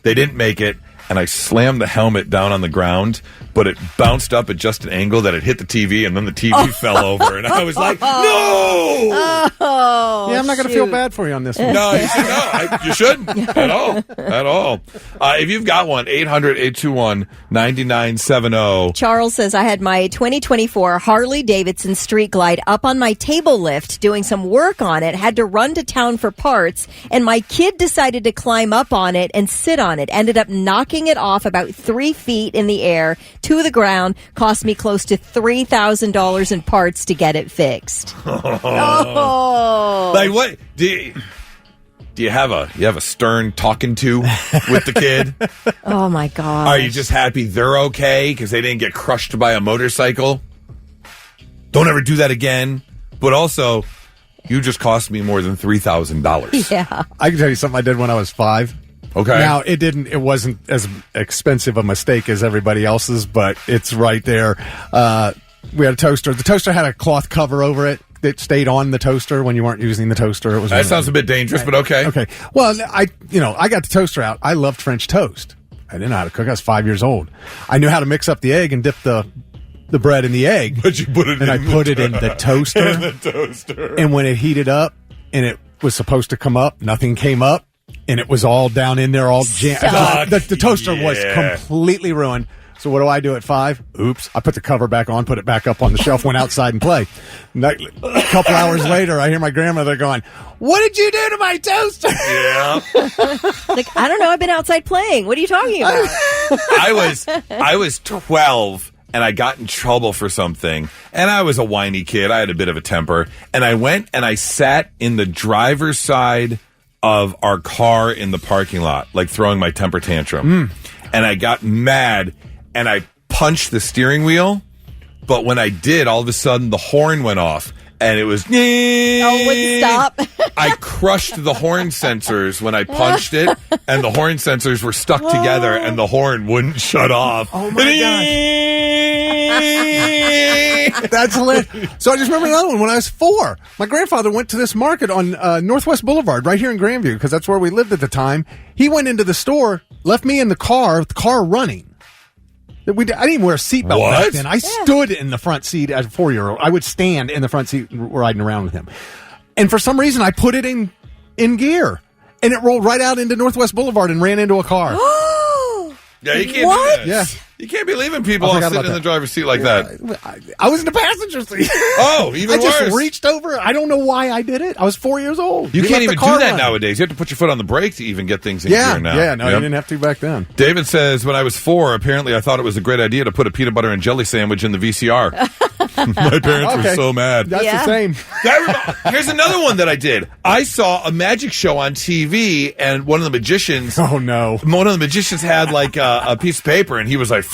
they didn't make it, and I slammed the helmet down on the ground, but it bounced up at just an angle that it hit the TV, and then the TV fell over, and I was like, no! Oh, Yeah, I'm not going to feel bad for you on this one. No, you shouldn't at all. If you've got one, 800-821-9970. Charles says, I had my 2024 Harley-Davidson Street Glide up on my table lift doing some work on it, had to run to town for parts, and my kid decided to climb up on it and sit on it. Ended up knocking it off about 3 feet in the air to the ground. Cost me close to $3,000 in parts to get it fixed. Oh. Like what? Do you have a stern talking to with the kid? Oh my God! Are you just happy they're okay because they didn't get crushed by a motorcycle? Don't ever do that again. But also, you just cost me more than $3,000. Yeah, I can tell you something I did when I was 5. Okay. Now it wasn't as expensive a mistake as everybody else's, but it's right there. We had a toaster. The toaster had a cloth cover over it that stayed on the toaster when you weren't using the toaster. It was that sounds a bit dangerous, but okay. Okay. Well, I got the toaster out. I loved French toast. I didn't know how to cook. I was 5 years old. I knew how to mix up the egg and dip the bread in the egg. But you put it and I put it in the toaster. In the toaster. And when it heated up and it was supposed to come up, nothing came up. And it was all down in there, all jammed. The toaster was completely ruined. So what do I do at 5? Oops. I put the cover back on, put it back up on the shelf, went outside and play. A couple hours later, I hear my grandmother going, "What did you do to my toaster?" Yeah. Like, I don't know. I've been outside playing. What are you talking about? I was 12 and I got in trouble for something. And I was a whiny kid. I had a bit of a temper. And I went and I sat in the driver's side of our car in the parking lot, like throwing my temper tantrum. And I got mad and I punched the steering wheel But when I did, all of a sudden the horn went off. And it was... Oh, wouldn't stop. I crushed the horn sensors when I punched it, and the horn sensors were stuck together, and the horn wouldn't shut off. Oh, my gosh. That's hilarious. So I just remember another one when I was 4. My grandfather went to this market on Northwest Boulevard right here in Grandview, because that's where we lived at the time. He went into the store, left me in the car running. I didn't even wear a seatbelt back then. I stood in the front seat as a 4-year-old. I would stand in the front seat riding around with him. And for some reason, I put it in gear. And it rolled right out into Northwest Boulevard and ran into a car. Yeah, you can't do that. Yeah. You can't be leaving people all sitting in the driver's seat like that. I was in the passenger seat. Oh, even worse. I just reached over. I don't know why I did it. I was 4 years old. You can't even do that nowadays. You have to put your foot on the brake to even get things in gear now. Yeah, no, you didn't have to back then. David says, when I was 4, apparently I thought it was a great idea to put a peanut butter and jelly sandwich in the VCR. My parents were so mad. That's the same. Here's another one that I did. I saw a magic show on TV, and one of the magicians... Oh, no. One of the magicians had like a piece of paper, and he was like...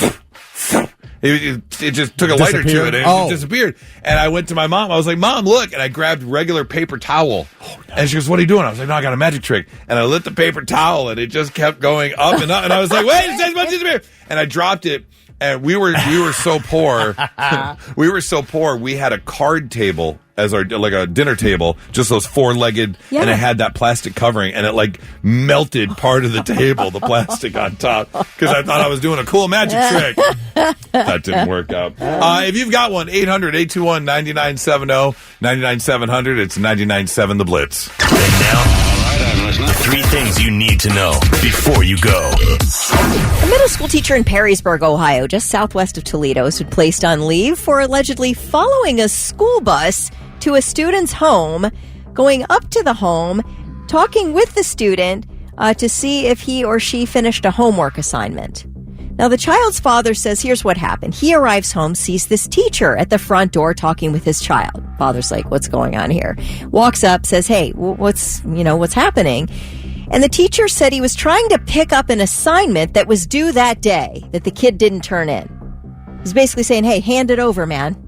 It just took a lighter to it and it disappeared. And I went to my mom. I was like, Mom, look. And I grabbed regular paper towel. And she goes, what are you doing? I was like, no, I got a magic trick. And I lit the paper towel and it just kept going up and up. And I was like, wait, it says about disappear. And I dropped it. And we were so poor. We were so poor. We had a card table as our, like a dinner table, just those 4-legged, and it had that plastic covering, and it like melted part of the table, the plastic on top, because I thought I was doing a cool magic trick. That didn't work out. If you've got one, 800-821-9970, 99-700, it's 99.7 The Blitz. And now, the 3 things you need to know before you go. A middle school teacher in Perrysburg, Ohio, just southwest of Toledo, has been placed on leave for allegedly following a school bus to a student's home, going up to the home, talking with the student to see if he or she finished a homework assignment. Now, the child's father says, here's what happened. He arrives home, sees this teacher at the front door talking with his child. Father's like, what's going on here? Walks up, says, hey, what's happening? And the teacher said he was trying to pick up an assignment that was due that day that the kid didn't turn in. He was basically saying, hey, hand it over, man.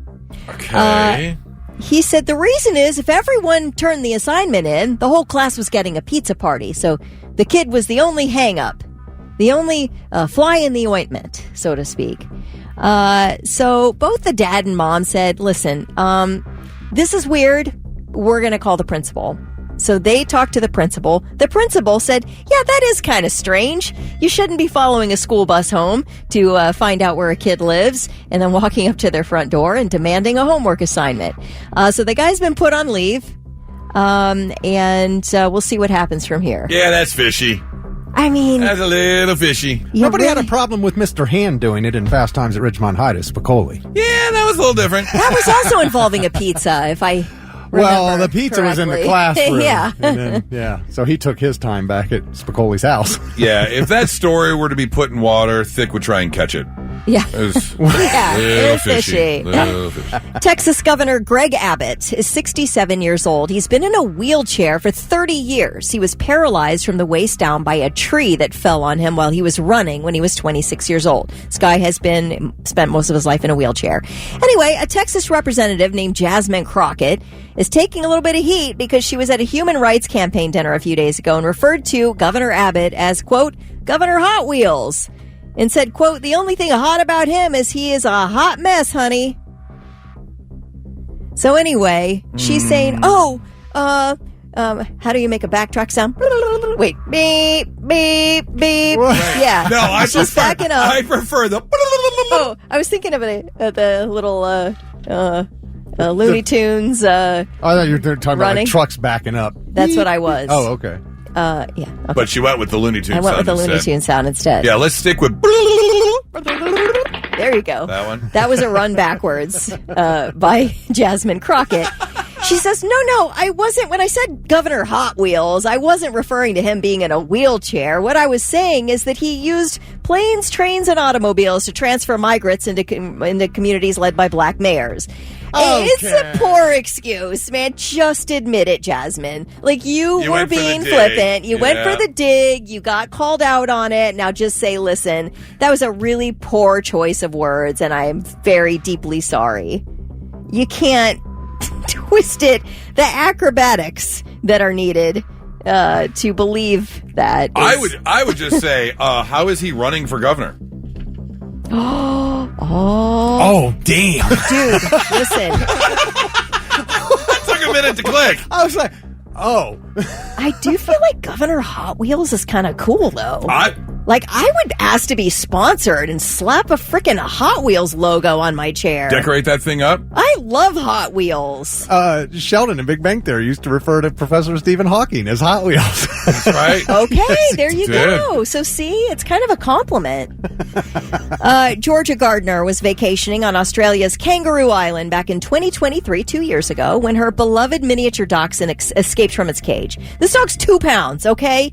Okay. He said the reason is if everyone turned the assignment in, the whole class was getting a pizza party. So the kid was the only hang-up, the only fly in the ointment, so to speak. So both the dad and mom said, listen, this is weird. We're going to call the principal. So they talked to the principal. The principal said, yeah, that is kind of strange. You shouldn't be following a school bus home to find out where a kid lives and then walking up to their front door and demanding a homework assignment. So the guy's been put on leave, and we'll see what happens from here. Yeah, that's fishy. I mean... That's a little fishy. Nobody had a problem with Mr. Hand doing it in Fast Times at Ridgemont High to Spicoli. Yeah, that was a little different. That was also involving a pizza, if I... Well, the pizza was in the classroom. Yeah. And then, so he took his time back at Spicoli's house. Yeah, if that story were to be put in water, Thick would try and catch it. Yeah. It was little fishy. Texas Governor Greg Abbott is 67 years old. He's been in a wheelchair for 30 years. He was paralyzed from the waist down by a tree that fell on him while he was running when he was 26 years old. This guy has spent most of his life in a wheelchair. Anyway, a Texas representative named Jasmine Crockett is taking a little bit of heat because she was at a human rights campaign dinner a few days ago and referred to Governor Abbott as, quote, Governor Hot Wheels, and said, quote, the only thing hot about him is he is a hot mess, honey. So anyway, she's saying, how do you make a backtrack sound? Wait, beep, beep, beep. Yeah. No, she's backing up. I prefer the... Oh, I was thinking of the little... Looney Tunes. I thought you were talking running. about like trucks backing up. That's what I was. Oh, okay. Yeah. Okay. But she went with the Looney Tunes sound. I went with the Looney Tunes sound instead. Yeah, let's stick with... There you go. That one. That was a run backwards by Jasmine Crockett. She says, no, I wasn't. When I said Governor Hot Wheels, I wasn't referring to him being in a wheelchair. What I was saying is that he used planes, trains, and automobiles to transfer migrants into communities led by black mayors. It's a poor excuse, man. Just admit it, Jasmine. Like, you were went for the being dig. flippant. You went Yeah. for the dig. You got called out on it. Now just say, listen, that was a really poor choice of words, and I am very deeply sorry. You can't twist it. The acrobatics that are needed to believe that. I would just say, how is he running for governor? Oh, damn. Dude, listen. It took a minute to click. I was like, oh. I do feel like Governor Hot Wheels is kind of cool, though. I would ask to be sponsored and slap a freaking Hot Wheels logo on my chair. Decorate that thing up. I love Hot Wheels. Sheldon in Big Bang Theory used to refer to Professor Stephen Hawking as Hot Wheels. That's right. Okay, there you did. go. So see, it's kind of a compliment. Georgia Gardner was vacationing on Australia's Kangaroo Island back in 2023, 2 years ago, when her beloved miniature dachshund escaped from its cage. This dog's 2 pounds, okay?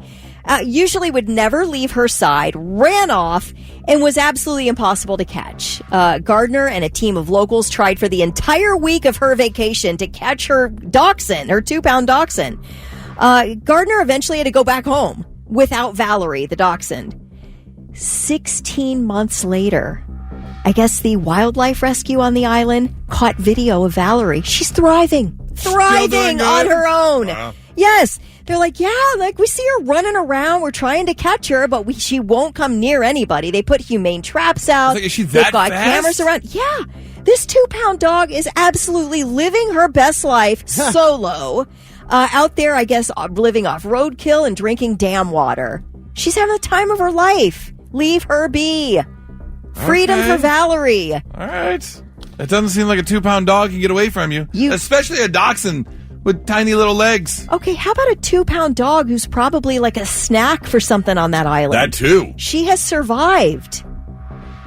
Usually would never leave her side, ran off, and was absolutely impossible to catch. Gardner and a team of locals tried for the entire week of her vacation to catch her dachshund, her 2-pound dachshund. Gardner eventually had to go back home without Valerie, the dachshund. 16 months later, I guess the wildlife rescue on the island caught video of Valerie. She's thriving on her own. Wow. Yes. They're like, yeah, like we see her running around. We're trying to catch her, but she won't come near anybody. They put humane traps out. Like, is she They've that got fast? cameras around. Yeah. This 2-pound dog is absolutely living her best life solo. Out there, I guess, living off roadkill and drinking dam water. She's having the time of her life. Leave her be. Freedom Okay. for Valerie. All right. It doesn't seem like a 2-pound dog can get away from you. Especially a dachshund with tiny little legs. Okay, how about a 2-pound dog who's probably like a snack for something on that island? That too. She has survived.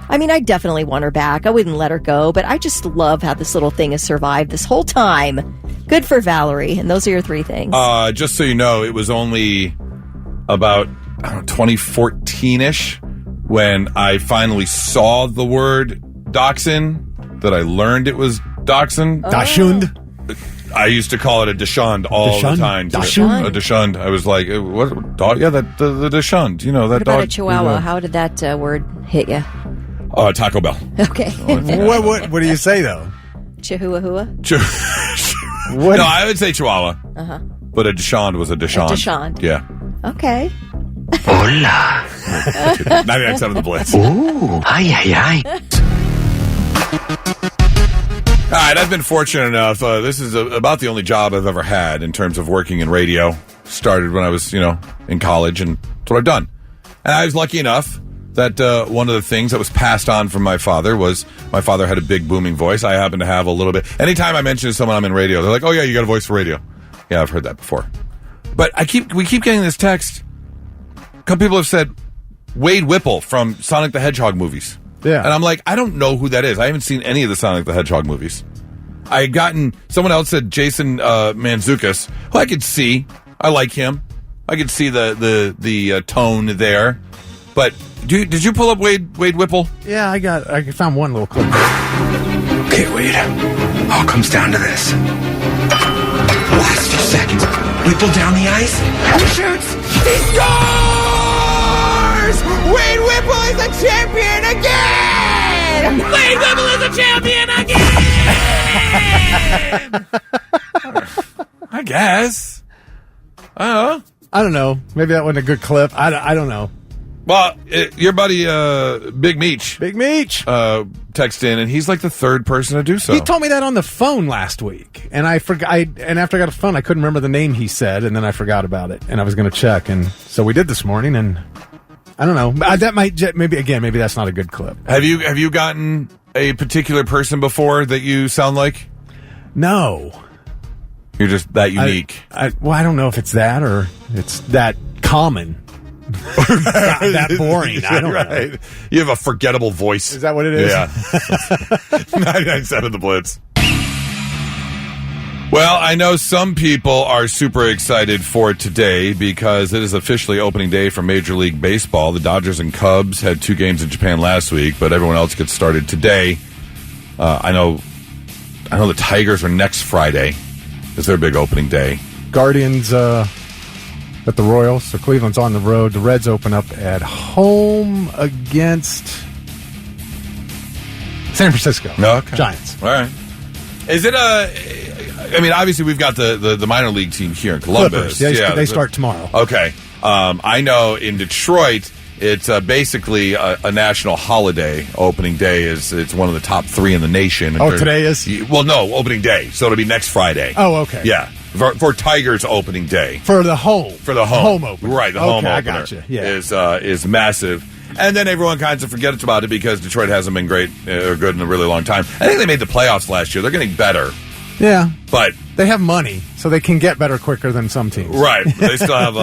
I mean, I definitely want her back. I wouldn't let her go, but I just love how this little thing has survived this whole time. Good for Valerie. And those are your 3 things. Just so you know, it was only about 2014-ish when I finally saw the word dachshund that I learned it was dachshund. Dachshund? I used to call it a dachshund all the time. Dachshund? A dachshund. I was like, what dog? Yeah, the dachshund. You know, that what about dog. a chihuahua? How did that word hit you? Taco Bell. Okay. What do you say, though? Chihuahua? What? No, I would say chihuahua. Uh-huh. But a dachshund was a dachshund. A dachshund. Yeah. Okay. Hola. 99.7 The Blitz. Ooh, ay. All right, I've been fortunate enough. This is about the only job I've ever had in terms of working in radio. Started when I was, in college, and that's what I've done. And I was lucky enough that one of the things that was passed on from my father was my father had a big booming voice. I happen to have a little bit. Anytime I mention to someone I'm in radio, they're like, "Oh yeah, you got a voice for radio." Yeah, I've heard that before. But we keep getting this text. A couple people have said Wade Whipple from Sonic the Hedgehog movies. Yeah. And I'm like, I don't know who that is. I haven't seen any of the Sonic the Hedgehog movies. I had gotten, someone else said Jason Mantzoukas, who I could see. I like him. I could see the tone there. But did you pull up Wade Whipple? Yeah, I found one little clip. Okay, Wade. All comes down to this. Last few seconds. Whipple down the ice. He shoots. He scores! Wade Whipple is a champion again! Wade Whipple is a champion again! I guess. I don't know. Maybe that wasn't a good clip. I don't know. Well, your buddy Big Meech texted in, and he's like the third person to do so. He told me that on the phone last week, and I forgot. And after I got a phone, I couldn't remember the name he said, and then I forgot about it, and I was going to check, and so we did this morning, and I don't know. That might maybe that's not a good clip. Have you gotten a particular person before that you sound like? No, you're just that unique. I don't know if it's that or it's that common. that boring. I don't know. You have a forgettable voice. Is that what it is? Yeah. 99.7 The Blitz. Well, I know some people are super excited for today because it is officially opening day for Major League Baseball. The Dodgers and Cubs had 2 games in Japan last week, but everyone else gets started today. I know I know the Tigers are next Friday. It's their big opening day. Guardians at the Royals. So Cleveland's on the road. The Reds open up at home against San Francisco. Okay. Giants. All right. Is it I mean, obviously we've got the minor league team here in Columbus. Clippers. They start tomorrow. Okay. I know in Detroit, it's basically a national holiday. Opening day it's one of the top 3 in the nation. Today is? Well, no, opening day. So it'll be next Friday. Oh, okay. Yeah. For Tigers opening day. For the home. For the home opener. Right, the home opener. I gotcha. Yeah. Is massive. And then everyone kind of forgets about it because Detroit hasn't been great or good in a really long time. I think they made the playoffs last year. They're getting better. Yeah. But they have money, so they can get better quicker than some teams. Right. They still have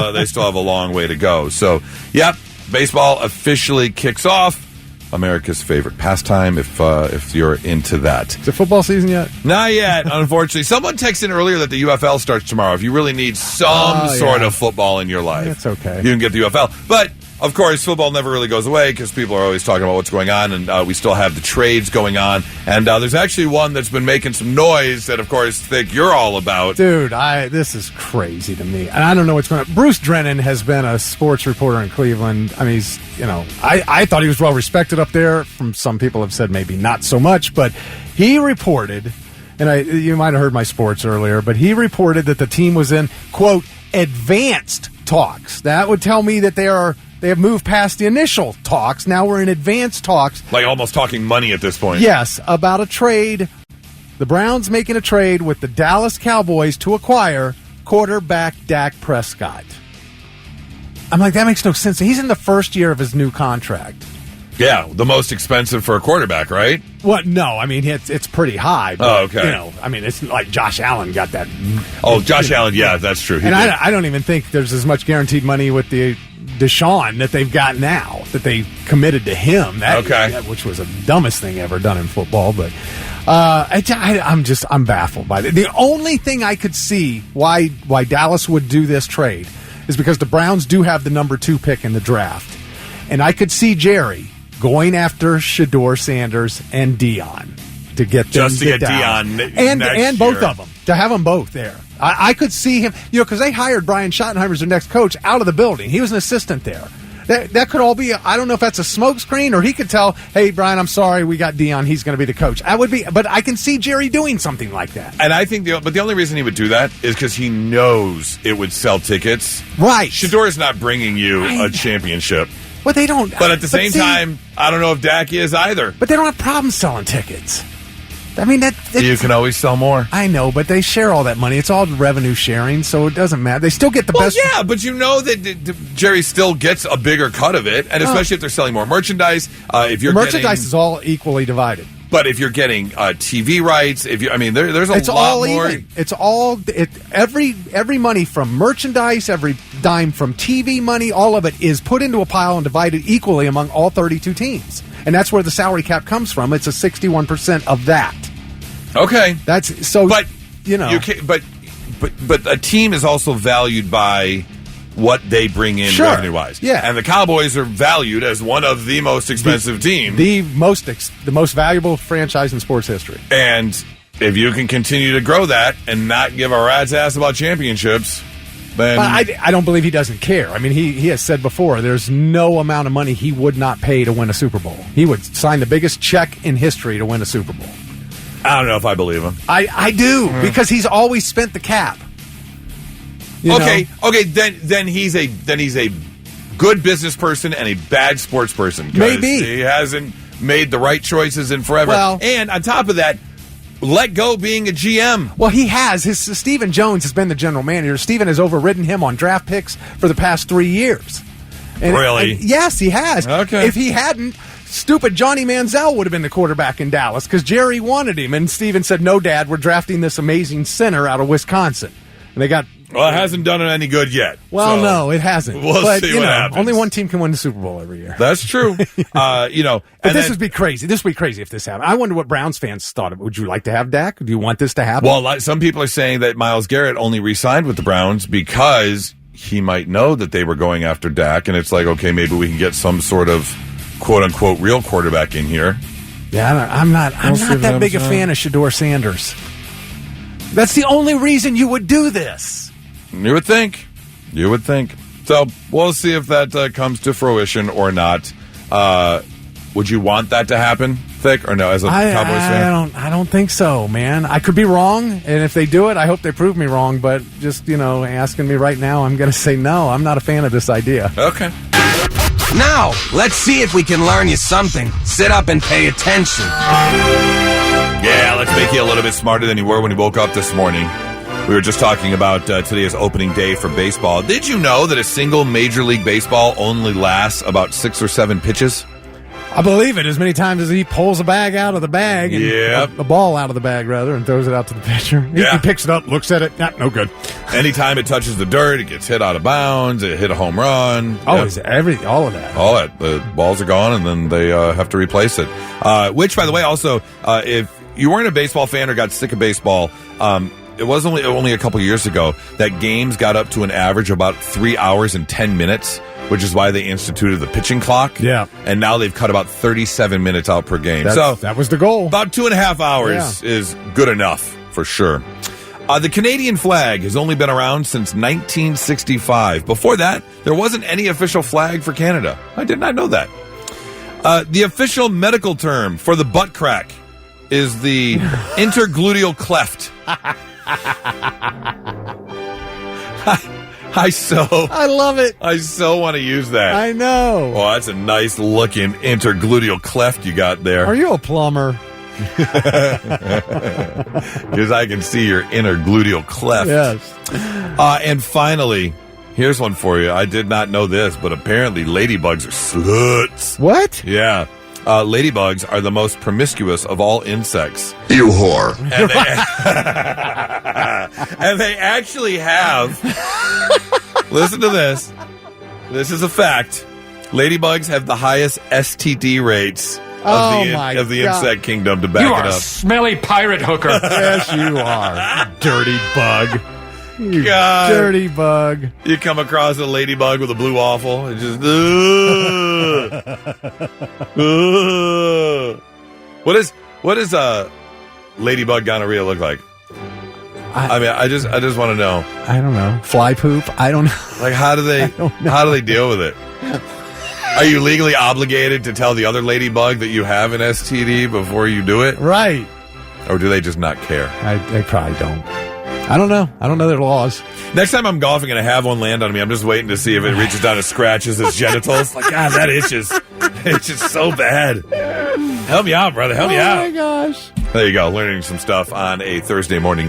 a long way to go. So, yep, baseball officially kicks off. America's favorite pastime, if you're into that. Is it football season yet? Not yet, unfortunately. Someone texted in earlier that the UFL starts tomorrow. If you really need some sort of football in your life, that's okay. You can get the UFL. But of course, football never really goes away because people are always talking about what's going on, and we still have the trades going on. And there's actually one that's been making some noise that, of course, think you're all about. Dude, this is crazy to me. And I don't know what's going on. Bruce Drennan has been a sports reporter in Cleveland. I mean, he's, I thought he was well respected up there. From some people have said maybe not so much, but he reported, and you might have heard my sports earlier, but he reported that the team was in, quote, advanced talks. That would tell me that they have moved past the initial talks. Now we're in advanced talks. Like almost talking money at this point. Yes, about a trade. The Browns making a trade with the Dallas Cowboys to acquire quarterback Dak Prescott. I'm like, that makes no sense. He's in the first year of his new contract. Yeah, the most expensive for a quarterback, right? Well, no, I mean, it's pretty high. But, okay. I mean, it's like Josh Allen got that. Oh, Josh Allen, yeah, that's true. I don't even think there's as much guaranteed money with the Deshaun that they've got now, that they committed to him. Which was the dumbest thing ever done in football. But I'm baffled by it. The only thing I could see why Dallas would do this trade is because the Browns do have the number 2 pick in the draft. And I could see Jerry going after Shedeur Sanders and Dion to get them just to get down. Dion and both of them, to have them both there. I could see him, because they hired Brian Schottenheimer as their next coach out of the building. He was an assistant there. That could all be, I don't know if that's a smokescreen, or he could tell, hey, Brian, I'm sorry, we got Dion, he's going to be the coach. But I can see Jerry doing something like that. And I think, but the only reason he would do that is because he knows it would sell tickets. Right. Shedeur is not bringing you a championship. Well, they don't. But at the same time, I don't know if Dak is either. But they don't have problems selling tickets. I mean, you can always sell more. I know, but they share all that money. It's all revenue sharing, so it doesn't matter. They still get the best. Yeah, but you know that Jerry still gets a bigger cut of it, and especially if they're selling more merchandise. If you're merchandise is all equally divided. But if you're getting TV rights, there's a lot all more. Even. It's all every money from merchandise, every dime from TV money, all of it is put into a pile and divided equally among all 32 teams, and that's where the salary cap comes from. It's a 61% of that. Okay, that's so. But you can't. But a team is also valued by what they bring in revenue-wise. Yeah. And the Cowboys are valued as one of the most expensive teams. The most valuable franchise in sports history. And if you can continue to grow that and not give a rat's ass about championships, then... But I don't believe he doesn't care. I mean, he has said before, there's no amount of money he would not pay to win a Super Bowl. He would sign the biggest check in history to win a Super Bowl. I don't know if I believe him. I do, because he's always spent the cap. Okay. Then he's a good business person and a bad sports person. Maybe he hasn't made the right choices in forever. Well, and on top of that, let go being a GM. Well, he has. Stephen Jones has been the general manager. Stephen has overridden him on draft picks for the past 3 years. Really? Yes, he has. Okay. If he hadn't, stupid Johnny Manziel would have been the quarterback in Dallas because Jerry wanted him, and Stephen said, "No, Dad, we're drafting this amazing center out of Wisconsin." And they got. Well, it hasn't done it any good yet. Well, so no, it hasn't. We'll see what happens. Only one team can win the Super Bowl every year. That's true. But this would be crazy. This would be crazy if this happened. I wonder what Browns fans thought of it. Would you like to have Dak? Do you want this to happen? Well, some people are saying that Myles Garrett only re-signed with the Browns because he might know that they were going after Dak, and it's like, okay, maybe we can get some sort of quote-unquote real quarterback in here. Yeah, I'm not that big a fan of Shedeur Sanders. That's the only reason you would do this. You would think. So we'll see if that comes to fruition or not. Would you want that to happen, Thick, or no, as a Cowboys fan? I don't think so, man. I could be wrong, and if they do it, I hope they prove me wrong, but just, asking me right now, I'm going to say no. I'm not a fan of this idea. Okay. Now, let's see if we can learn you something. Sit up and pay attention. Yeah, let's make you a little bit smarter than you were when you woke up this morning. We were just talking about today is opening day for baseball. Did you know that a single Major League Baseball only lasts about 6 or 7 pitches? I believe it as many times as he pulls a bag out of the bag. A ball out of the bag, rather, and throws it out to the pitcher. He picks it up, looks at it. No good. Anytime it touches the dirt, it gets hit out of bounds. It hit a home run. All of that. All that. The balls are gone, and then they have to replace it. Which, by the way, also, if you weren't a baseball fan or got sick of baseball, it was only a couple years ago that games got up to an average of about 3 hours and 10 minutes, which is why they instituted the pitching clock. Yeah. And now they've cut about 37 minutes out per game. That was the goal. About 2.5 hours is good enough, for sure. The Canadian flag has only been around since 1965. Before that, there wasn't any official flag for Canada. I did not know that. The official medical term for the butt crack is the intergluteal cleft. I love it. I so want to use that. I know. Oh, that's a nice looking intergluteal cleft you got there. Are you a plumber? Because I can see your intergluteal cleft. Yes. And finally, here's one for you. I did not know this, but apparently ladybugs are sluts. What? Yeah. Ladybugs are the most promiscuous of all insects. You whore. And they actually have, listen to this. This is a fact. Ladybugs have the highest STD rates of the insect kingdom to back it up. You are a smelly pirate hooker. Yes, you are. Dirty bug. You God. Dirty bug. You come across a ladybug with a blue waffle. It's just, What does a ladybug gonorrhea look like? I just want to know. I don't know. Fly poop? I don't know. Like, how do they deal with it? Are you legally obligated to tell the other ladybug that you have an STD before you do it? Right. Or do they just not care? They probably don't. I don't know. I don't know their laws. Next time I'm golfing and I have one land on me, I'm just waiting to see if it reaches down and scratches his genitals. Like, God, that itches. It's just so bad. Help me out, brother. Help me out. Oh, my gosh. There you go. Learning some stuff on a Thursday morning.